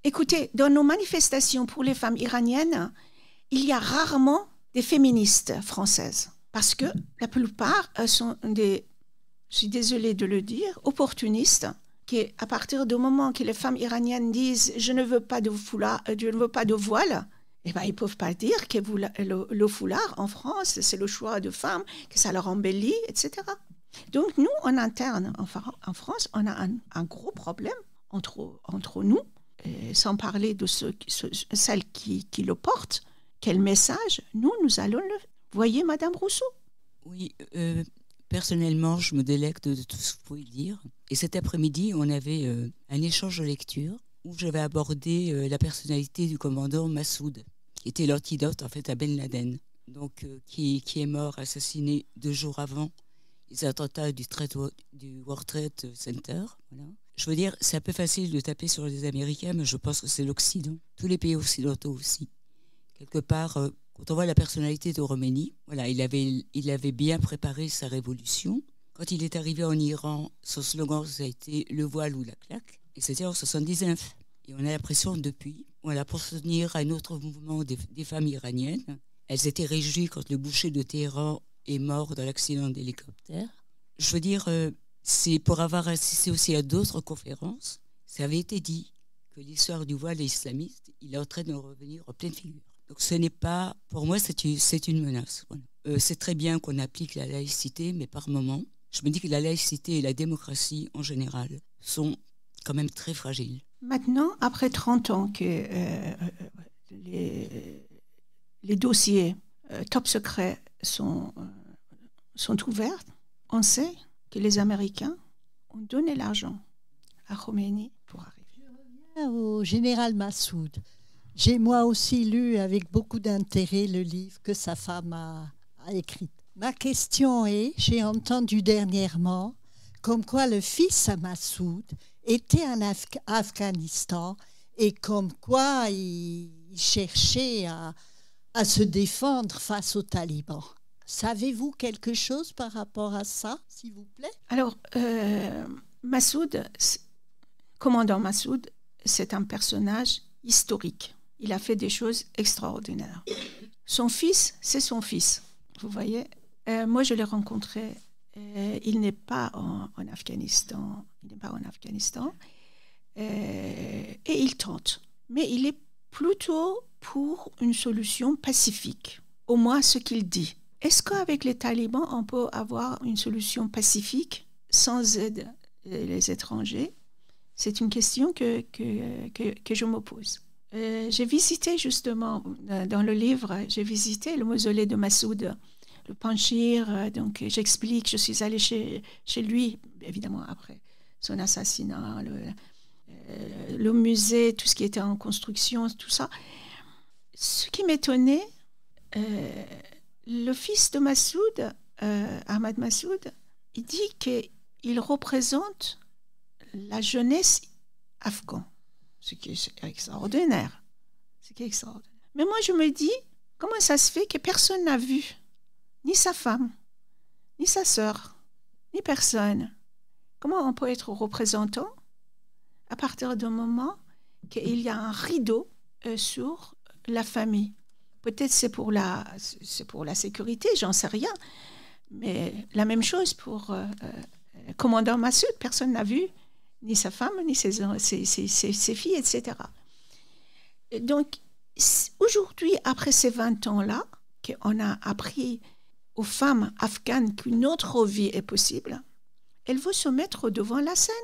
Écoutez, dans nos manifestations pour les femmes iraniennes, il y a rarement des féministes françaises. Parce que la plupart sont des, je suis désolée de le dire, opportunistes, qui, à partir du moment que les femmes iraniennes disent « je ne veux pas de foulard, je ne veux pas de voile », eh ben, ils ne peuvent pas dire que le foulard en France, c'est le choix de femmes, que ça leur embellit, etc. Donc nous, en interne, en France, on a un gros problème entre nous, sans parler de celles qui le portent. Quel message nous allons le... Voyez, Madame Rousseau? Oui, personnellement, je me délecte de tout ce que vous pouvez dire. Et cet après-midi, on avait un échange de lecture où j'avais abordé la personnalité du commandant Massoud, qui était l'antidote en fait à Ben Laden, donc qui est mort assassiné 2 jours avant les attentats du World Trade Center. Voilà. Je veux dire, c'est un peu facile de taper sur les Américains, mais je pense que c'est l'Occident, tous les pays occidentaux aussi. Quelque part, quand on voit la personnalité de Khomeini, voilà, il avait bien préparé sa révolution. Quand il est arrivé en Iran, son slogan, ça a été « le voile ou la claque », et c'était en 1979. Et on a l'impression depuis, voilà, pour soutenir un autre mouvement des femmes iraniennes, elles étaient réjouies quand le boucher de Téhéran est mort dans l'accident d'hélicoptère. Je veux dire, c'est pour avoir assisté aussi à d'autres conférences, ça avait été dit que l'histoire du voile islamiste, il est en train de revenir en pleine figure. Donc ce n'est pas, pour moi, c'est une menace. Voilà. C'est très bien qu'on applique la laïcité, mais par moment, je me dis que la laïcité et la démocratie en général sont quand même très fragiles. Maintenant, après 30 ans que les dossiers top secrets sont ouverts, on sait que les Américains ont donné l'argent à Khomeini pour arriver. Je reviens au général Massoud. J'ai moi aussi lu avec beaucoup d'intérêt le livre que sa femme a écrit. Ma question est, j'ai entendu dernièrement comme quoi le fils à Massoud était en Afghanistan et comme quoi il cherchait à se défendre face aux talibans. Savez-vous quelque chose par rapport à ça, s'il vous plaît? Alors, Massoud, commandant Massoud, c'est un personnage historique. Il a fait des choses extraordinaires. Son fils, c'est son fils. Vous voyez, moi, je l'ai rencontré. Il n'est pas en Afghanistan. Il n'est pas en Afghanistan. Et il tente. Mais il est plutôt pour une solution pacifique. Au moins, ce qu'il dit. Est-ce qu'avec les talibans, on peut avoir une solution pacifique sans aide les étrangers? C'est une question que je me pose. J'ai visité justement, dans le livre, j'ai visité le mausolée de Massoud, le Panjshir. Donc j'explique, je suis allée chez lui, évidemment après son assassinat, le musée, tout ce qui était en construction, tout ça. Ce qui m'étonnait, le fils de Massoud, Ahmad Massoud, il dit qu'il représente la jeunesse afghane. Ce qui est extraordinaire. Mais moi, je me dis, comment ça se fait que personne n'a vu ni sa femme, ni sa sœur, ni personne? Comment on peut être représentant à partir du moment qu'il y a un rideau sur la famille? Peut-être c'est pour la sécurité, j'en sais rien. Mais la même chose pour commandant Massoud, personne n'a vu ni sa femme, ni ses filles, etc. Donc, aujourd'hui, après ces 20 ans-là, qu'on a appris aux femmes afghanes qu'une autre vie est possible, elles veulent se mettre devant la scène,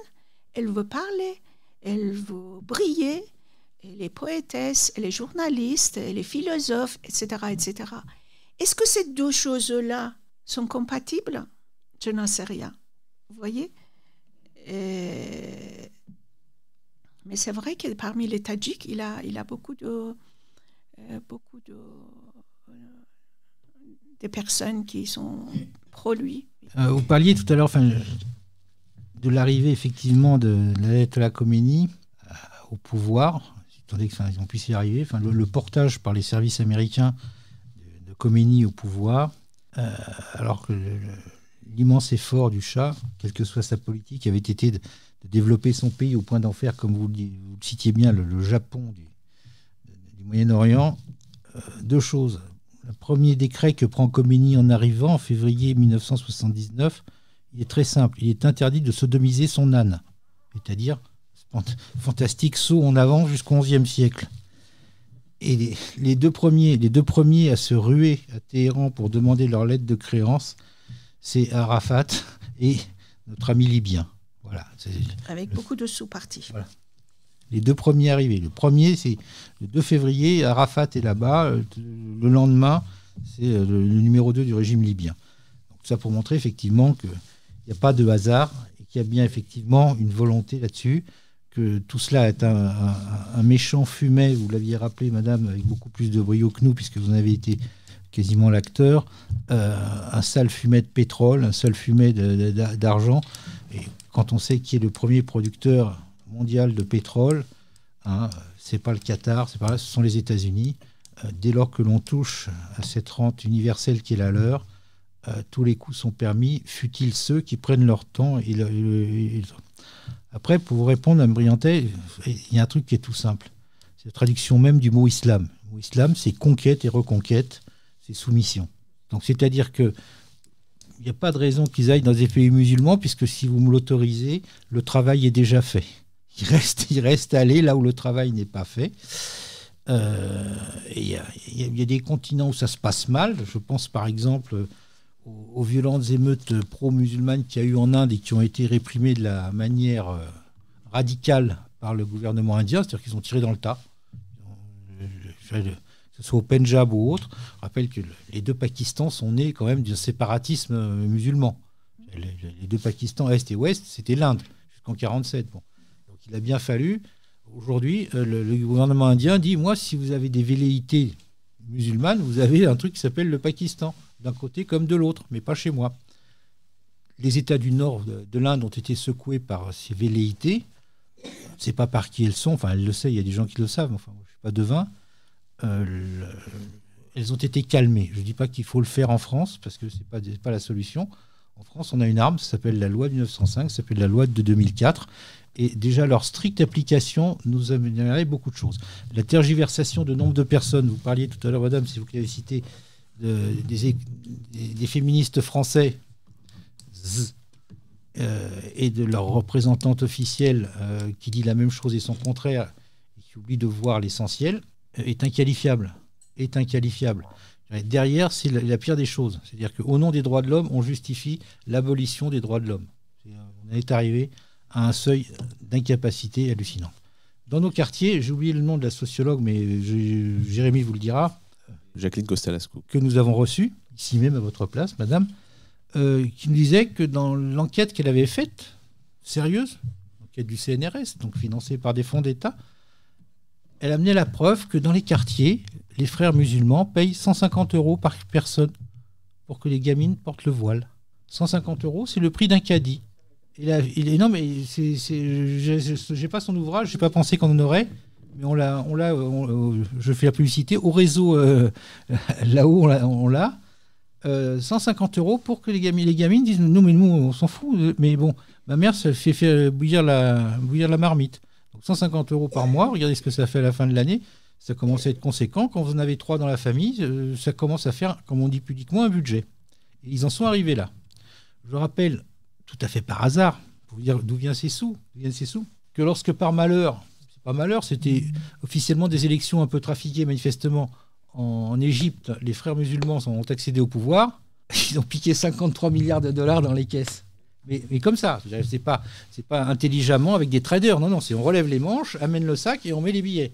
elles veulent parler, elles veulent briller, et les poétesses, et les journalistes, et les philosophes, etc., etc. Est-ce que ces deux choses-là sont compatibles? Je n'en sais rien. Vous voyez? Mais c'est vrai que parmi les Tadjiks, il a beaucoup de des personnes qui sont pro lui. Vous parliez tout à l'heure de l'arrivée effectivement de l'ayatollah Khomeini au pouvoir, attendez qu'on puisse y arriver. Enfin, le portage par les services américains de Khomeini au pouvoir, alors que l'immense effort du Shah, quelle que soit sa politique, avait été de développer son pays au point d'en faire, comme vous le citiez bien, le Japon du Moyen-Orient. Deux choses. Le premier décret que prend Khomeini en arrivant en février 1979, il est très simple. Il est interdit de sodomiser son âne, c'est-à-dire fantastique saut en avant jusqu'au XIe siècle. Et les deux premiers à se ruer à Téhéran pour demander leur lettre de créance, c'est Arafat et notre ami libyen. Voilà. Avec beaucoup de sous-partis. Voilà. Les deux premiers arrivés. Le premier, c'est le 2 février, Arafat est là-bas. Le lendemain, c'est le numéro 2 du régime libyen. Donc ça pour montrer effectivement qu'il n'y a pas de hasard et qu'il y a bien effectivement une volonté là-dessus, que tout cela est un méchant fumet, vous l'aviez rappelé, madame, avec beaucoup plus de brio que nous, puisque vous en avez été quasiment l'acteur, un sale fumet de pétrole, un sale fumet d'argent. Et quand on sait qui est le premier producteur mondial de pétrole, c'est pas le Qatar, ce sont les États-Unis. Dès lors que l'on touche à cette rente universelle qui est la leur, tous les coups sont permis, fut-il ceux qui prennent leur temps. Après, pour vous répondre, Mme Briantais, il y a un truc qui est tout simple. C'est la traduction même du mot islam. Le mot islam, c'est conquête et reconquête, c'est soumission. Donc, c'est-à-dire que il n'y a pas de raison qu'ils aillent dans des pays musulmans, puisque si vous me l'autorisez, le travail est déjà fait. Il reste à aller là où le travail n'est pas fait. Il y a des continents où ça se passe mal. Je pense par exemple aux violentes émeutes pro-musulmanes qu'il y a eu en Inde et qui ont été réprimées de la manière radicale par le gouvernement indien, c'est-à-dire qu'ils ont tiré dans le tas. Que ce soit au Pendjab ou autre, je rappelle que les deux Pakistans sont nés quand même d'un séparatisme musulman. Les deux Pakistans, Est et Ouest, c'était l'Inde, jusqu'en 1947. Bon. Donc il a bien fallu. Aujourd'hui, le gouvernement indien dit, moi, si vous avez des velléités musulmanes, vous avez un truc qui s'appelle le Pakistan, d'un côté comme de l'autre, mais pas chez moi. Les États du nord de l'Inde ont été secoués par ces velléités. Je ne sais pas par qui elles sont, enfin, elle le sait, il y a des gens qui le savent, enfin, je ne suis pas devin. Elles ont été calmées. Je ne dis pas qu'il faut le faire en France, parce que ce n'est pas la solution. En France, on a une arme, ça s'appelle la loi de 1905, ça s'appelle la loi de 2004. Et déjà, leur stricte application nous amènerait beaucoup de choses. La tergiversation de nombre de personnes, vous parliez tout à l'heure, madame, c'est vous qui avez cité, des féministes français et de leur représentante officielle qui dit la même chose et son contraire, et qui oublie de voir l'essentiel, est inqualifiable. Derrière, c'est la pire des choses. C'est-à-dire qu'au nom des droits de l'homme, on justifie l'abolition des droits de l'homme. On est arrivé à un seuil d'incapacité hallucinant. Dans nos quartiers, j'ai oublié le nom de la sociologue, mais Jérémy vous le dira. Jacqueline Costalasco. Que nous avons reçue, ici même à votre place, madame, qui nous disait que dans l'enquête qu'elle avait faite, sérieuse, l'enquête du CNRS, donc financée par des fonds d'État, elle amenait la preuve que dans les quartiers, les frères musulmans payent 150 € par personne pour que les gamines portent le voile. 150 €, c'est le prix d'un caddie. Non, mais j'ai pas son ouvrage, j'ai pas pensé qu'on en aurait, mais je fais la publicité au réseau là-haut, on l'a. 150 € pour que les gamines disent non, mais nous on s'en fout, mais bon, ma mère ça fait bouillir la marmite. Donc 150 € par mois, regardez ce que ça fait à la fin de l'année, ça commence à être conséquent. Quand vous en avez 3 dans la famille, ça commence à faire, comme on dit pudiquement, un budget. Et ils en sont arrivés là. Je rappelle, tout à fait par hasard, pour vous dire d'où viennent ces sous, que lorsque par malheur, c'est pas malheur, c'était officiellement des élections un peu trafiquées manifestement en Égypte, les frères musulmans ont accédé au pouvoir, ils ont piqué 53 milliards de dollars dans les caisses. Mais comme ça, c'est pas intelligemment avec des traders, non, c'est on relève les manches, amène le sac et on met les billets.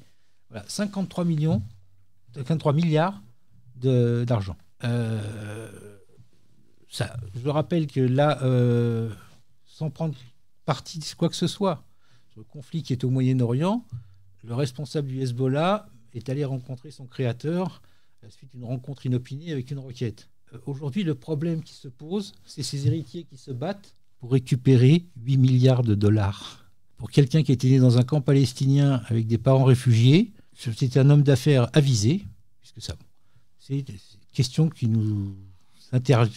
Voilà, 53 milliards d'argent. Je rappelle que là, sans prendre parti de quoi que ce soit, sur le conflit qui est au Moyen-Orient, le responsable du Hezbollah est allé rencontrer son créateur à la suite d'une rencontre inopinée avec une roquette. Aujourd'hui, le problème qui se pose, c'est ces héritiers qui se battent pour récupérer 8 milliards de dollars. pour quelqu'un qui était né dans un camp palestinien avec des parents réfugiés, c'était un homme d'affaires avisé, puisque ça, c'est une question qui nous interlope.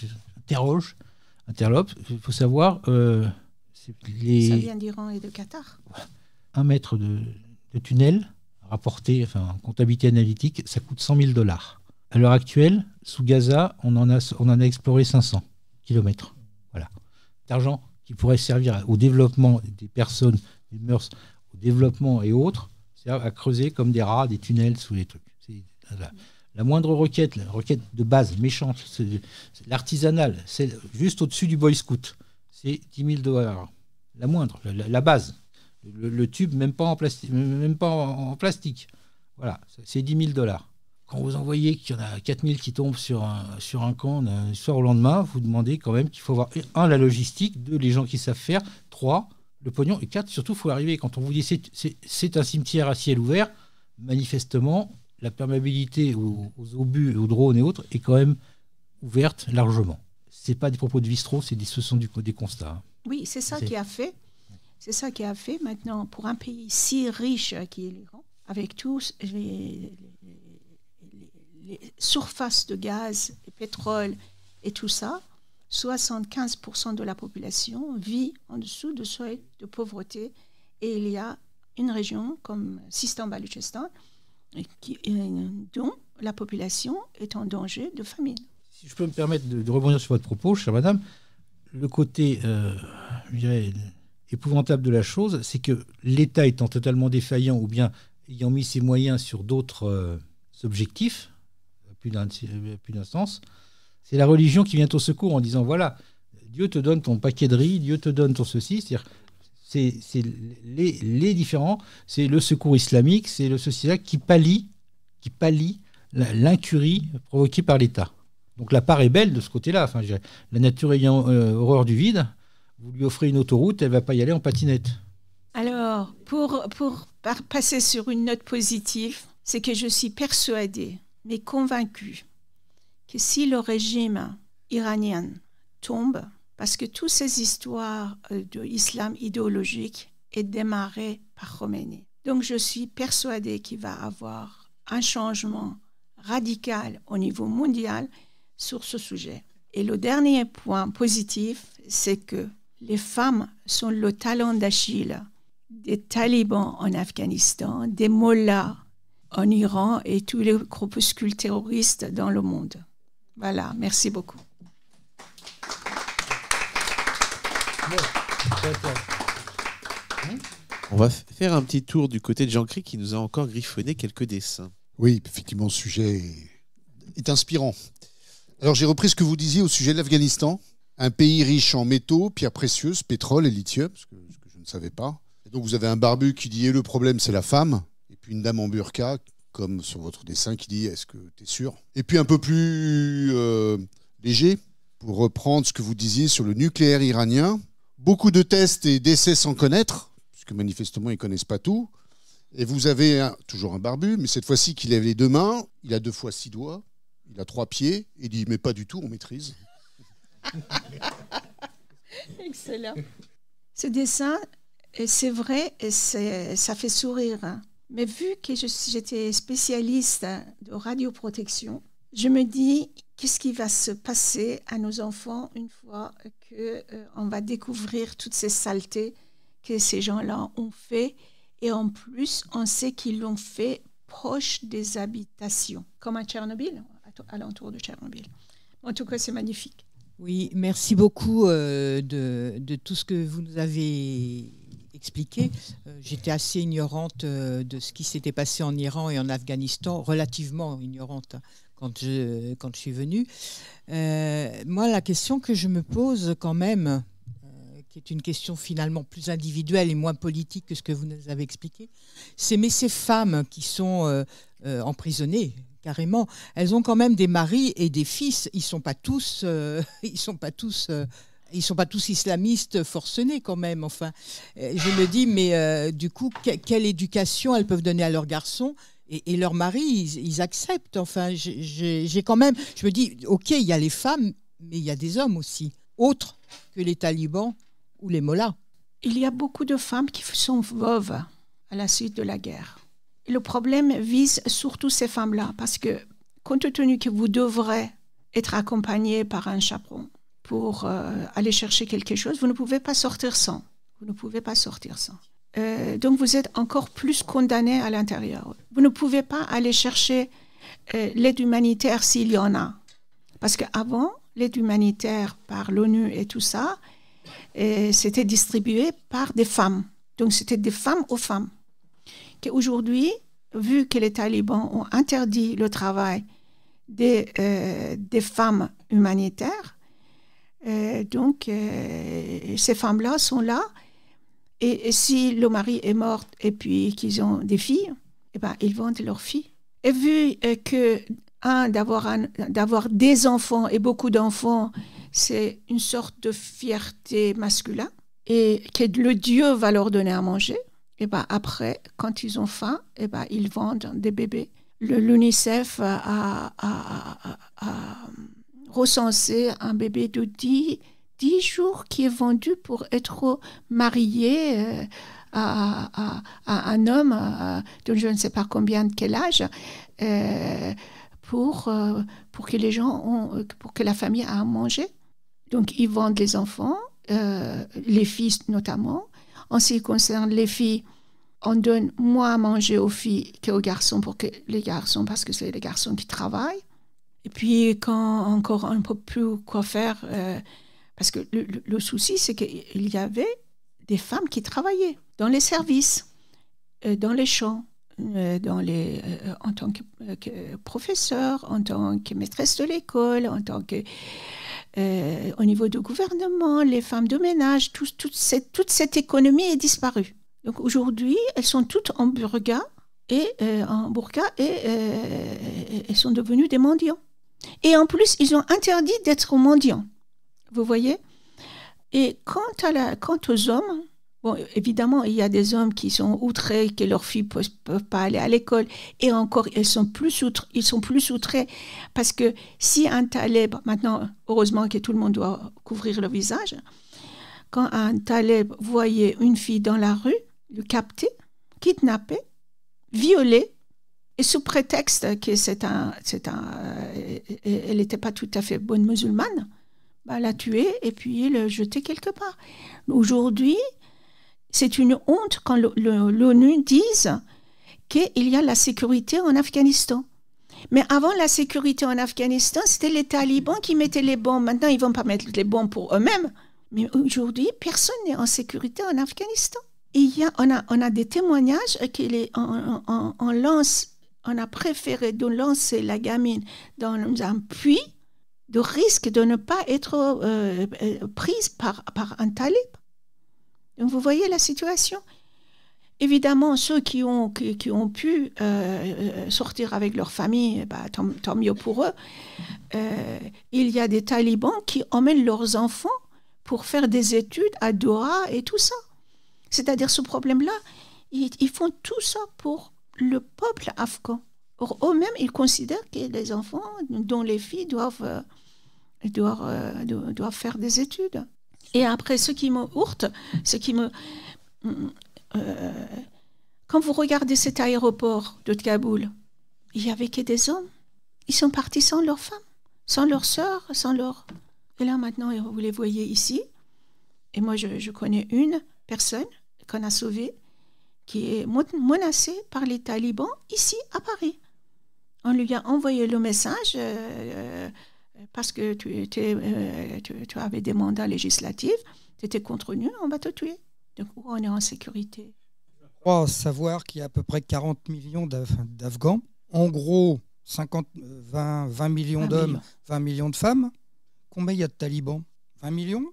Il faut savoir, Ça vient d'Iran et de Qatar. 1 mètre de tunnel rapporté, enfin en comptabilité analytique, ça coûte $100 000. À l'heure actuelle, sous Gaza, on en a exploré 500 km. Voilà. D'argent qui pourrait servir au développement des personnes, des mœurs, au développement et autres, c'est à creuser comme des rats, des tunnels sous les trucs. C'est la moindre requête, la requête de base, méchante, c'est l'artisanal, c'est juste au-dessus du Boy Scout, c'est $10 000. La moindre, la base. Le tube, même pas en plastique. Voilà, c'est $10 000. Quand vous en voyez qu'il y en a 4000 qui tombent sur un camp d'un soir au lendemain, vous demandez quand même qu'il faut avoir 1, la logistique, 2, les gens qui savent faire, 3, le pognon, et 4, surtout, il faut arriver. Quand on vous dit c'est un cimetière à ciel ouvert, manifestement, la perméabilité aux obus, aux drones et autres est quand même ouverte largement. Ce n'est pas des propos de Vistro, ce sont des constats. Hein. Oui, c'est ça qui a fait. C'est ça qui a fait maintenant pour un pays si riche qui est l'Iran, avec tous les surfaces de gaz et pétrole et tout ça, 75% de la population vit en dessous du seuil de pauvreté. Et il y a une région comme Sistan-Baloutchistan dont la population est en danger de famine. Si je peux me permettre de rebondir sur votre propos, chère madame, le côté, je dirais, épouvantable de la chose, c'est que l'État étant totalement défaillant ou bien ayant mis ses moyens sur d'autres objectifs, plus d'un sens, c'est la religion qui vient au secours en disant voilà, Dieu te donne ton paquet de riz, Dieu te donne ton ceci, c'est-à-dire c'est les différents, c'est le secours islamique, c'est le ceci-là qui pallie l'incurie provoquée par l'État. Donc la part est belle de ce côté-là. Enfin, la nature ayant horreur du vide, vous lui offrez une autoroute, elle ne va pas y aller en patinette. Alors, pour passer sur une note positive, c'est que je suis persuadée, mais convaincue, que si le régime iranien tombe, parce que toutes ces histoires de l'islam idéologique est démarrée par Khomeini. Donc je suis persuadée qu'il va y avoir un changement radical au niveau mondial sur ce sujet. Et le dernier point positif, c'est que les femmes sont le talon d'Achille des talibans en Afghanistan, des mollahs en Iran et tous les groupuscules terroristes dans le monde. Voilà, merci beaucoup. On va faire un petit tour du côté de Jean-Cri qui nous a encore griffonné quelques dessins. Oui, effectivement, le sujet est inspirant. Alors, j'ai repris ce que vous disiez au sujet de l'Afghanistan. Un pays riche en métaux, pierres précieuses, pétrole et lithium, ce que je ne savais pas. Et donc, vous avez un barbu qui dit « le problème, c'est la femme ». Et puis une dame en burqa, comme sur votre dessin, qui dit « est-ce que tu es sûr ?» Et puis un peu plus léger, pour reprendre ce que vous disiez sur le nucléaire iranien. Beaucoup de tests et d'essais sans connaître, puisque manifestement, ils ne connaissent pas tout. Et vous avez toujours un barbu, mais cette fois-ci, qui lève les 2 mains, il a 2 fois 6 doigts, il a 3 pieds, et il dit « mais pas du tout, on maîtrise ». Excellent. Ce dessin, c'est vrai, ça fait sourire. Mais vu que j'étais spécialiste de radioprotection, je me dis, qu'est-ce qui va se passer à nos enfants une fois qu'on va découvrir toutes ces saletés que ces gens-là ont fait. Et en plus, on sait qu'ils l'ont fait proche des habitations, comme à Tchernobyl, à l'entour de Tchernobyl. En tout cas, c'est magnifique. Oui, merci beaucoup de tout ce que vous nous avez expliqué. J'étais assez ignorante de ce qui s'était passé en Iran et en Afghanistan, relativement ignorante quand je suis venue. Moi, la question que je me pose quand même, qui est une question finalement plus individuelle et moins politique que ce que vous nous avez expliqué, c'est mais ces femmes qui sont emprisonnées, carrément, elles ont quand même des maris et des fils. Ils sont pas tous islamistes forcenés quand même. Enfin, je me dis, mais du coup, quelle éducation elles peuvent donner à leurs garçons et leurs maris, ils acceptent. Enfin, j'ai quand même, je me dis, ok, il y a les femmes, mais il y a des hommes aussi, autres que les talibans ou les mollahs. il y a beaucoup de femmes qui sont veuves à la suite de la guerre. Et le problème vise surtout ces femmes-là, parce que compte tenu que vous devrez être accompagné par un chaperon pour aller chercher quelque chose, vous ne pouvez pas sortir sans. Vous ne pouvez pas sortir sans. Donc vous êtes encore plus condamné à l'intérieur. Vous ne pouvez pas aller chercher l'aide humanitaire s'il y en a. Parce qu'avant, l'aide humanitaire par l'ONU et tout ça, c'était distribué par des femmes. Donc c'était des femmes aux femmes. Qu'aujourd'hui, vu que les talibans ont interdit le travail des femmes humanitaires, donc ces femmes-là sont là. Et si le mari est mort et puis qu'ils ont des filles, eh ben, ils vendent leurs filles. Et vu que d'avoir des enfants et beaucoup d'enfants, c'est une sorte de fierté masculine, et que le Dieu va leur donner à manger, et ben après, quand ils ont faim, et ben ils vendent des bébés. L'UNICEF a recensé un bébé de 10 jours qui est vendu pour être marié à un homme de je ne sais pas quel âge, pour que les gens pour que la famille ait à manger. Donc ils vendent les enfants, les filles notamment. En ce qui concerne les filles, on donne moins à manger aux filles qu'aux garçons, parce que c'est les garçons qui travaillent. Et puis quand encore on ne peut plus quoi faire, parce que le souci c'est qu'il y avait des femmes qui travaillaient dans les services, dans les champs, en tant que professeur, en tant que maîtresse de l'école, en tant que au niveau du gouvernement, les femmes de ménage, toute cette économie est disparue. Donc aujourd'hui, elles sont toutes en burqa et elles sont devenues des mendiants. Et en plus, ils ont interdit d'être mendiants. Vous voyez? Et quant aux hommes, bon, évidemment, il y a des hommes qui sont outrés que leurs filles ne peuvent pas aller à l'école. Et encore, ils sont plus outrés parce que si un talib, maintenant, heureusement que tout le monde doit couvrir le visage, quand un talib voyait une fille dans la rue, le capter, kidnapper, violer, et sous prétexte que elle n'était pas tout à fait bonne musulmane, bah, la tuer et puis le jeter quelque part. Aujourd'hui, c'est une honte quand l'ONU dise qu'il y a la sécurité en Afghanistan. Mais avant la sécurité en Afghanistan, c'était les talibans qui mettaient les bombes. Maintenant, ils ne vont pas mettre les bombes pour eux-mêmes. Mais aujourd'hui, personne n'est en sécurité en Afghanistan. On a des témoignages on a préféré de lancer la gamine dans un puits de risque de ne pas être prise par un talib. Donc vous voyez la situation. Évidemment, ceux qui ont pu sortir avec leur famille, bah, tant mieux pour eux. Il y a des talibans qui emmènent leurs enfants pour faire des études à Doha et tout ça. C'est-à-dire ce problème-là, ils font tout ça pour le peuple afghan. Or, eux-mêmes, ils considèrent que les enfants, dont les filles, doivent faire des études. Et après, ce qui me heurte, quand vous regardez cet aéroport de Kaboul, il n'y avait que des hommes. Ils sont partis sans leurs femmes, sans leurs sœurs, sans leurs... Et là, maintenant, vous les voyez ici. Et moi, je connais une personne qu'on a sauvée qui est menacée par les talibans ici, à Paris. On lui a envoyé le message parce que tu avais des mandats législatifs, tu étais contre nous, on va te tuer. Donc, on est en sécurité. Je crois savoir qu'il y a à peu près 40 millions d'Afghans. En gros, 20 millions d'hommes, 20 millions de femmes. Combien il y a de talibans? 20 millions?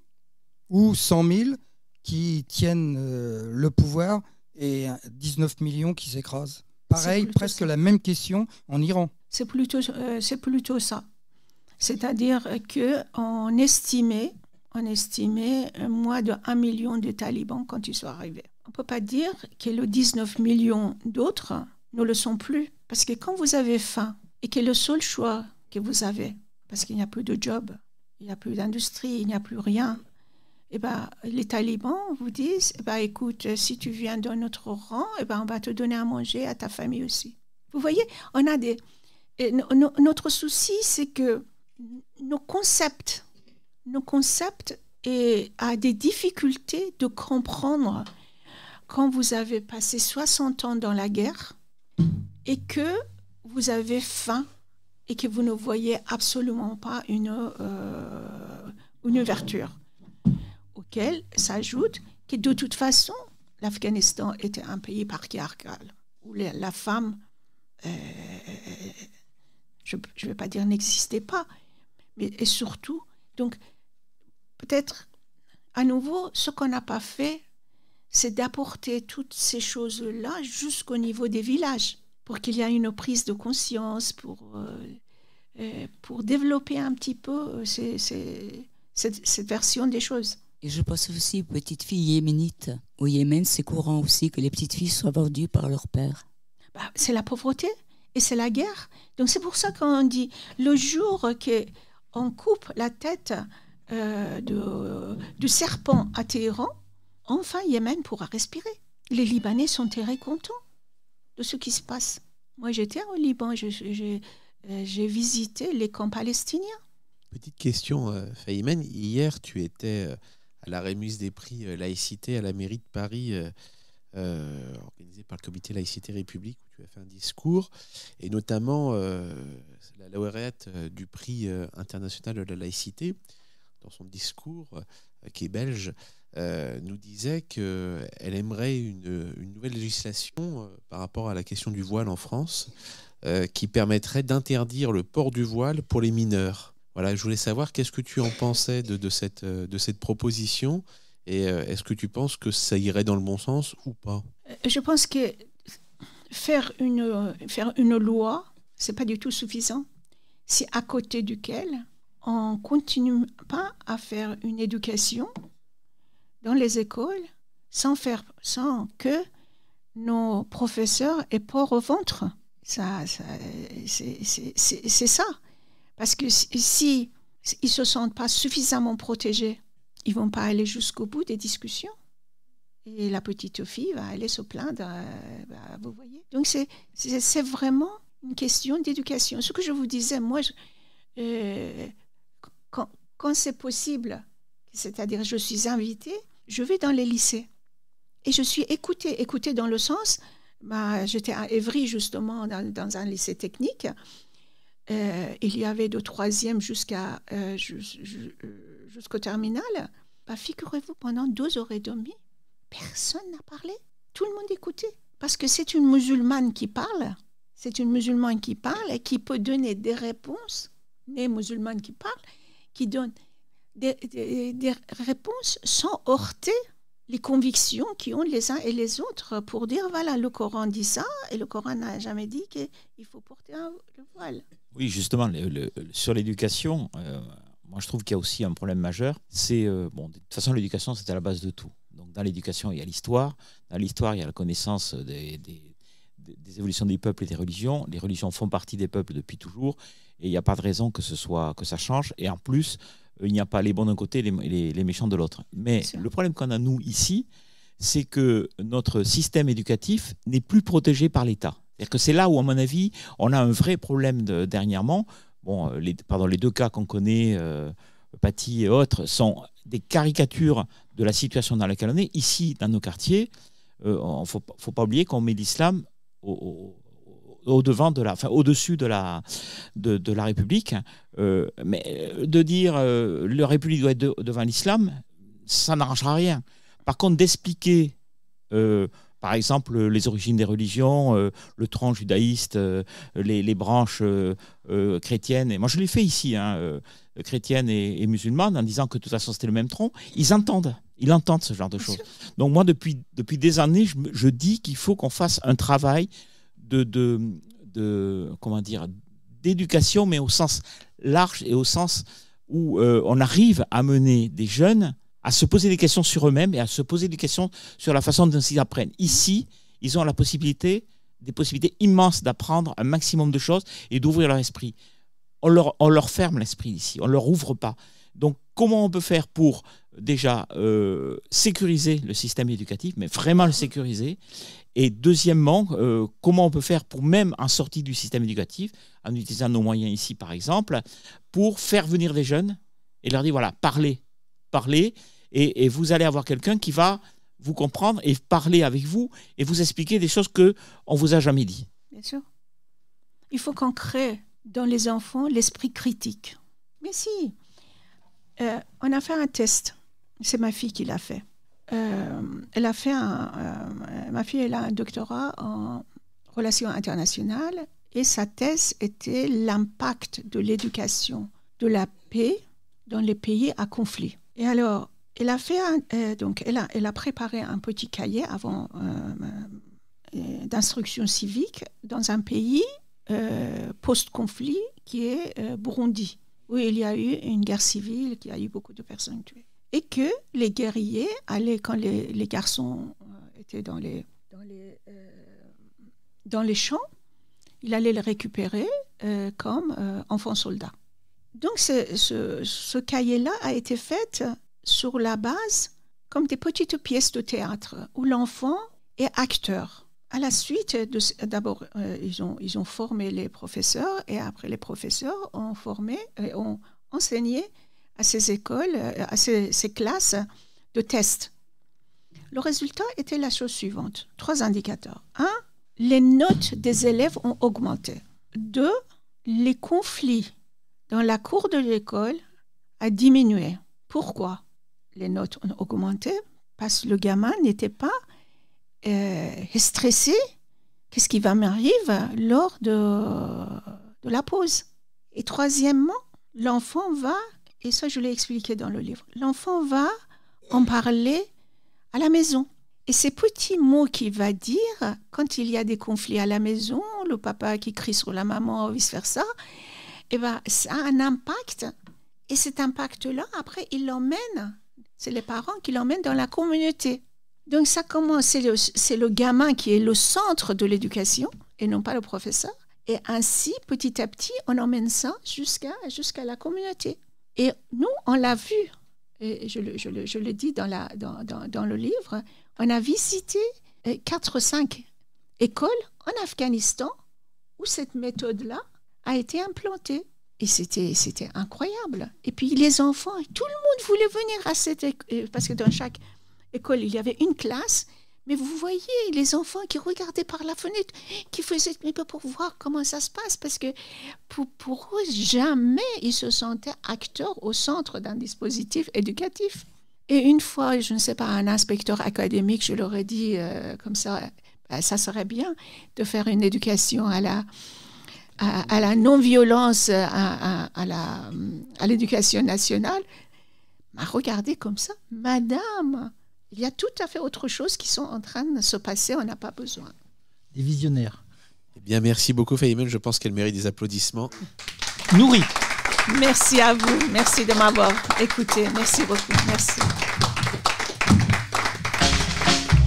Ou 100 000 qui tiennent le pouvoir et 19 millions qui s'écrasent? Pareil, presque la même question en Iran. C'est plutôt ça. C'est-à-dire qu'on estimait moins de 1 million de talibans quand ils sont arrivés. On ne peut pas dire que les 19 millions d'autres ne le sont plus. Parce que quand vous avez faim et que le seul choix que vous avez, parce qu'il n'y a plus de job, il n'y a plus d'industrie, il n'y a plus rien, les talibans vous disent, écoute, si tu viens dans notre rang, on va te donner à manger à ta famille aussi. Vous voyez, on a notre souci, c'est que nos concepts a des difficultés de comprendre quand vous avez passé 60 ans dans la guerre et que vous avez faim et que vous ne voyez absolument pas une ouverture. Auquel s'ajoute que de toute façon, l'Afghanistan était un pays patriarcal où la femme, je ne vais pas dire n'existait pas, mais et surtout, donc peut-être à nouveau, ce qu'on n'a pas fait, c'est d'apporter toutes ces choses-là jusqu'au niveau des villages pour qu'il y ait une prise de conscience, pour développer un petit peu cette version des choses. Et je pense aussi aux petites filles yéménites. Au Yémen, c'est courant aussi que les petites filles soient vendues par leur père. C'est la pauvreté et c'est la guerre. Donc c'est pour ça qu'on dit, le jour qu'on coupe la tête du serpent à Téhéran, enfin Yémen pourra respirer. Les Libanais sont très contents de ce qui se passe. Moi j'étais au Liban, j'ai visité les camps palestiniens. Petite question, Fahimane, hier tu étais à la remise des prix laïcité à la mairie de Paris, organisée par le comité Laïcité République, où tu as fait un discours, et notamment la lauréate du prix international de la laïcité, dans son discours, qui est belge, nous disait qu'elle aimerait une nouvelle législation par rapport à la question du voile en France, qui permettrait d'interdire le port du voile pour les mineurs. Voilà, je voulais savoir qu'est-ce que tu en pensais de cette proposition, et est-ce que tu penses que ça irait dans le bon sens ou pas? Je pense que faire une loi, c'est pas du tout suffisant. C'est à côté duquel on continue pas à faire une éducation dans les écoles sans que nos professeurs aient peur au ventre. C'est ça. Parce que si ils se sentent pas suffisamment protégés, ils vont pas aller jusqu'au bout des discussions. Et la petite fille va aller se plaindre, vous voyez. Donc c'est vraiment une question d'éducation. Ce que je vous disais, moi, quand c'est possible, c'est-à-dire je suis invitée, je vais dans les lycées et je suis écoutée dans le sens, j'étais à Évry justement dans un lycée technique. Il y avait de troisième jusqu'au terminal. Figurez-vous, pendant 2h30, personne n'a parlé. Tout le monde écoutait. Parce que c'est une musulmane qui parle. C'est une musulmane qui parle et qui peut donner des réponses. Les musulmanes qui parlent, qui donnent des réponses sans heurter les convictions qu'ont les uns et les autres pour dire, voilà, le Coran dit ça et le Coran n'a jamais dit qu'il faut porter le voile. Oui, justement, sur l'éducation, moi je trouve qu'il y a aussi un problème majeur. C'est, de toute façon, l'éducation, c'est à la base de tout. Donc, dans l'éducation, il y a l'histoire. Dans l'histoire, il y a la connaissance des évolutions des peuples et des religions. Les religions font partie des peuples depuis toujours. Et il n'y a pas de raison que ça change. Et en plus, il n'y a pas les bons d'un côté et les méchants de l'autre. Mais le problème qu'on a, nous, ici, c'est que notre système éducatif n'est plus protégé par l'État. C'est-à-dire que c'est là où, à mon avis, on a un vrai problème dernièrement. Les deux cas qu'on connaît, Paty et autres, sont des caricatures de la situation dans laquelle on est. Ici, dans nos quartiers, il ne faut pas oublier qu'on met l'islam au-dessus de la République. Mais de dire la République doit être devant l'islam, ça n'arrangera rien. Par contre, d'expliquer... par exemple, les origines des religions, le tronc judaïste, les branches chrétiennes. Et moi, je l'ai fait ici, chrétiennes et musulmanes, en disant que de toute façon, c'était le même tronc. Ils entendent ce genre de choses. Donc moi, depuis des années, je dis qu'il faut qu'on fasse un travail d'éducation, mais au sens large et au sens où on arrive à mener des jeunes à se poser des questions sur eux-mêmes et à se poser des questions sur la façon dont ils apprennent. Ici, ils ont des possibilités immenses d'apprendre un maximum de choses et d'ouvrir leur esprit. On leur ferme l'esprit ici, on ne leur ouvre pas. Donc, comment on peut faire pour déjà sécuriser le système éducatif, mais vraiment le sécuriser? Et deuxièmement, comment on peut faire pour, même en sortie du système éducatif, en utilisant nos moyens ici par exemple, pour faire venir des jeunes et leur dire, voilà, parlez, et vous allez avoir quelqu'un qui va vous comprendre et parler avec vous et vous expliquer des choses qu'on ne vous a jamais dit. Bien sûr. Il faut qu'on crée dans les enfants l'esprit critique. Mais si, on a fait un test, c'est ma fille qui l'a fait. Elle a fait ma fille, elle a un doctorat en relations internationales et sa thèse était l'impact de l'éducation, de la paix dans les pays à conflit. Et alors, elle a fait elle a préparé un petit cahier avant d'instruction civique dans un pays post-conflit qui est Burundi, où il y a eu une guerre civile, qui a eu beaucoup de personnes tuées. Et que les guerriers allaient, quand les garçons étaient dans les champs, il allait les récupérer comme enfants soldats. Donc ce cahier-là a été fait sur la base comme des petites pièces de théâtre où l'enfant est acteur. À la suite, d'abord, ils ont formé les professeurs et après les professeurs ont enseigné à ces écoles, à ces classes de tests. Le résultat était la chose suivante. 3 indicateurs. 1, les notes des élèves ont augmenté. 2, les conflits dans la cour de l'école a diminué. Pourquoi les notes ont augmenté? Parce que le gamin n'était pas stressé. Qu'est-ce qui va m'arriver lors de la pause? Et troisièmement, l'enfant va, et ça je l'ai expliqué dans le livre, l'enfant va en parler à la maison. Et ces petits mots qu'il va dire, quand il y a des conflits à la maison, le papa qui crie sur la maman, vice-versa, eh ben, ça a un impact. Et cet impact-là, après, il l'emmène, c'est les parents qui l'emmènent dans la communauté. Donc ça commence, c'est le gamin qui est le centre de l'éducation et non pas le professeur. Et ainsi, petit à petit, on emmène ça jusqu'à la communauté. Et nous, on l'a vu, et je le dis dans le livre, on a visité 4-5 écoles en Afghanistan où cette méthode-là a été implantée. Et c'était incroyable. Et puis les enfants, tout le monde voulait venir à cette école, parce que dans chaque école, il y avait une classe. Mais vous voyez les enfants qui regardaient par la fenêtre, qui faisaient pour voir comment ça se passe, parce que pour eux, jamais ils se sentaient acteurs au centre d'un dispositif éducatif. Et une fois, je ne sais pas, un inspecteur académique, je leur ai dit comme ça, ça serait bien de faire une éducation à la non-violence, à l'éducation nationale. M'a regardé comme ça, madame. Il y a tout à fait autre chose qui sont en train de se passer, on n'a pas besoin. Des visionnaires. Eh bien, merci beaucoup, Fahimane. Je pense qu'elle mérite des applaudissements. Nourris. Merci à vous. Merci de m'avoir écouté. Merci beaucoup. Merci.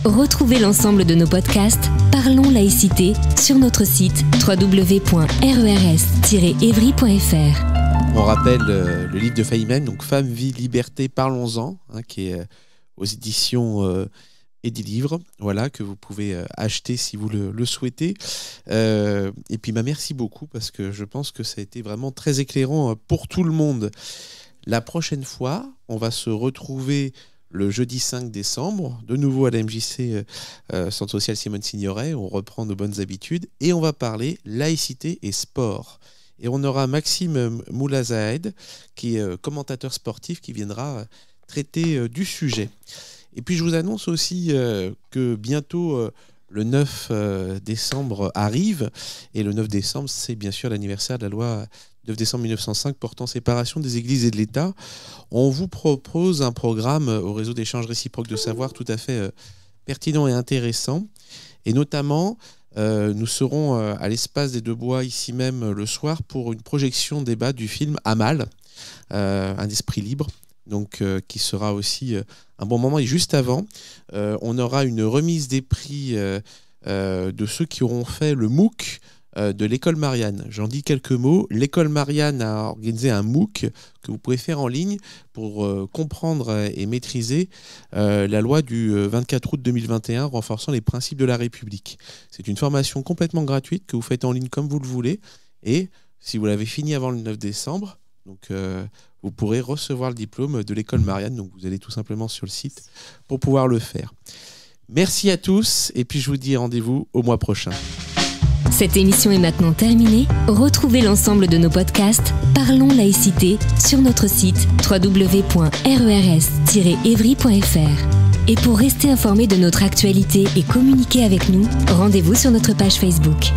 Retrouvez l'ensemble de nos podcasts Parlons laïcité sur notre site www.rers-evry.fr. On rappelle le livre de Fahimane, donc Femme, Vie, Liberté, Parlons-en, qui est aux éditions Edilivre, voilà, que vous pouvez acheter si vous le souhaitez. Et puis merci beaucoup, parce que je pense que ça a été vraiment très éclairant pour tout le monde. La prochaine fois, on va se retrouver le jeudi 5 décembre, de nouveau à la MJC Centre social Simone Signoret. On reprend nos bonnes habitudes et on va parler laïcité et sport. Et on aura Maxime Moulazahed, qui est commentateur sportif, qui viendra traiter du sujet. Et puis je vous annonce aussi que bientôt le 9 décembre arrive, et le 9 décembre c'est bien sûr l'anniversaire de la loi 9 décembre 1905 portant séparation des églises et de l'État. On vous propose un programme au réseau d'échange réciproque de savoir tout à fait pertinent et intéressant, et notamment nous serons à l'Espace des Deux Bois ici même le soir pour une projection débat du film Amal, un esprit libre, donc qui sera aussi un bon moment. Et juste avant, on aura une remise des prix de ceux qui auront fait le MOOC de l'école Marianne. J'en dis quelques mots. L'école Marianne a organisé un MOOC que vous pouvez faire en ligne pour comprendre et maîtriser la loi du 24 août 2021 renforçant les principes de la République. C'est une formation complètement gratuite que vous faites en ligne comme vous le voulez. Et si vous l'avez fini avant le 9 décembre, donc, vous pourrez recevoir le diplôme de l'école Marianne. Donc vous allez tout simplement sur le site pour pouvoir le faire. Merci à tous et puis je vous dis rendez-vous au mois prochain. Cette émission est maintenant terminée. Retrouvez l'ensemble de nos podcasts Parlons laïcité sur notre site www.rers-evry.fr. Et pour rester informé de notre actualité et communiquer avec nous, rendez-vous sur notre page Facebook.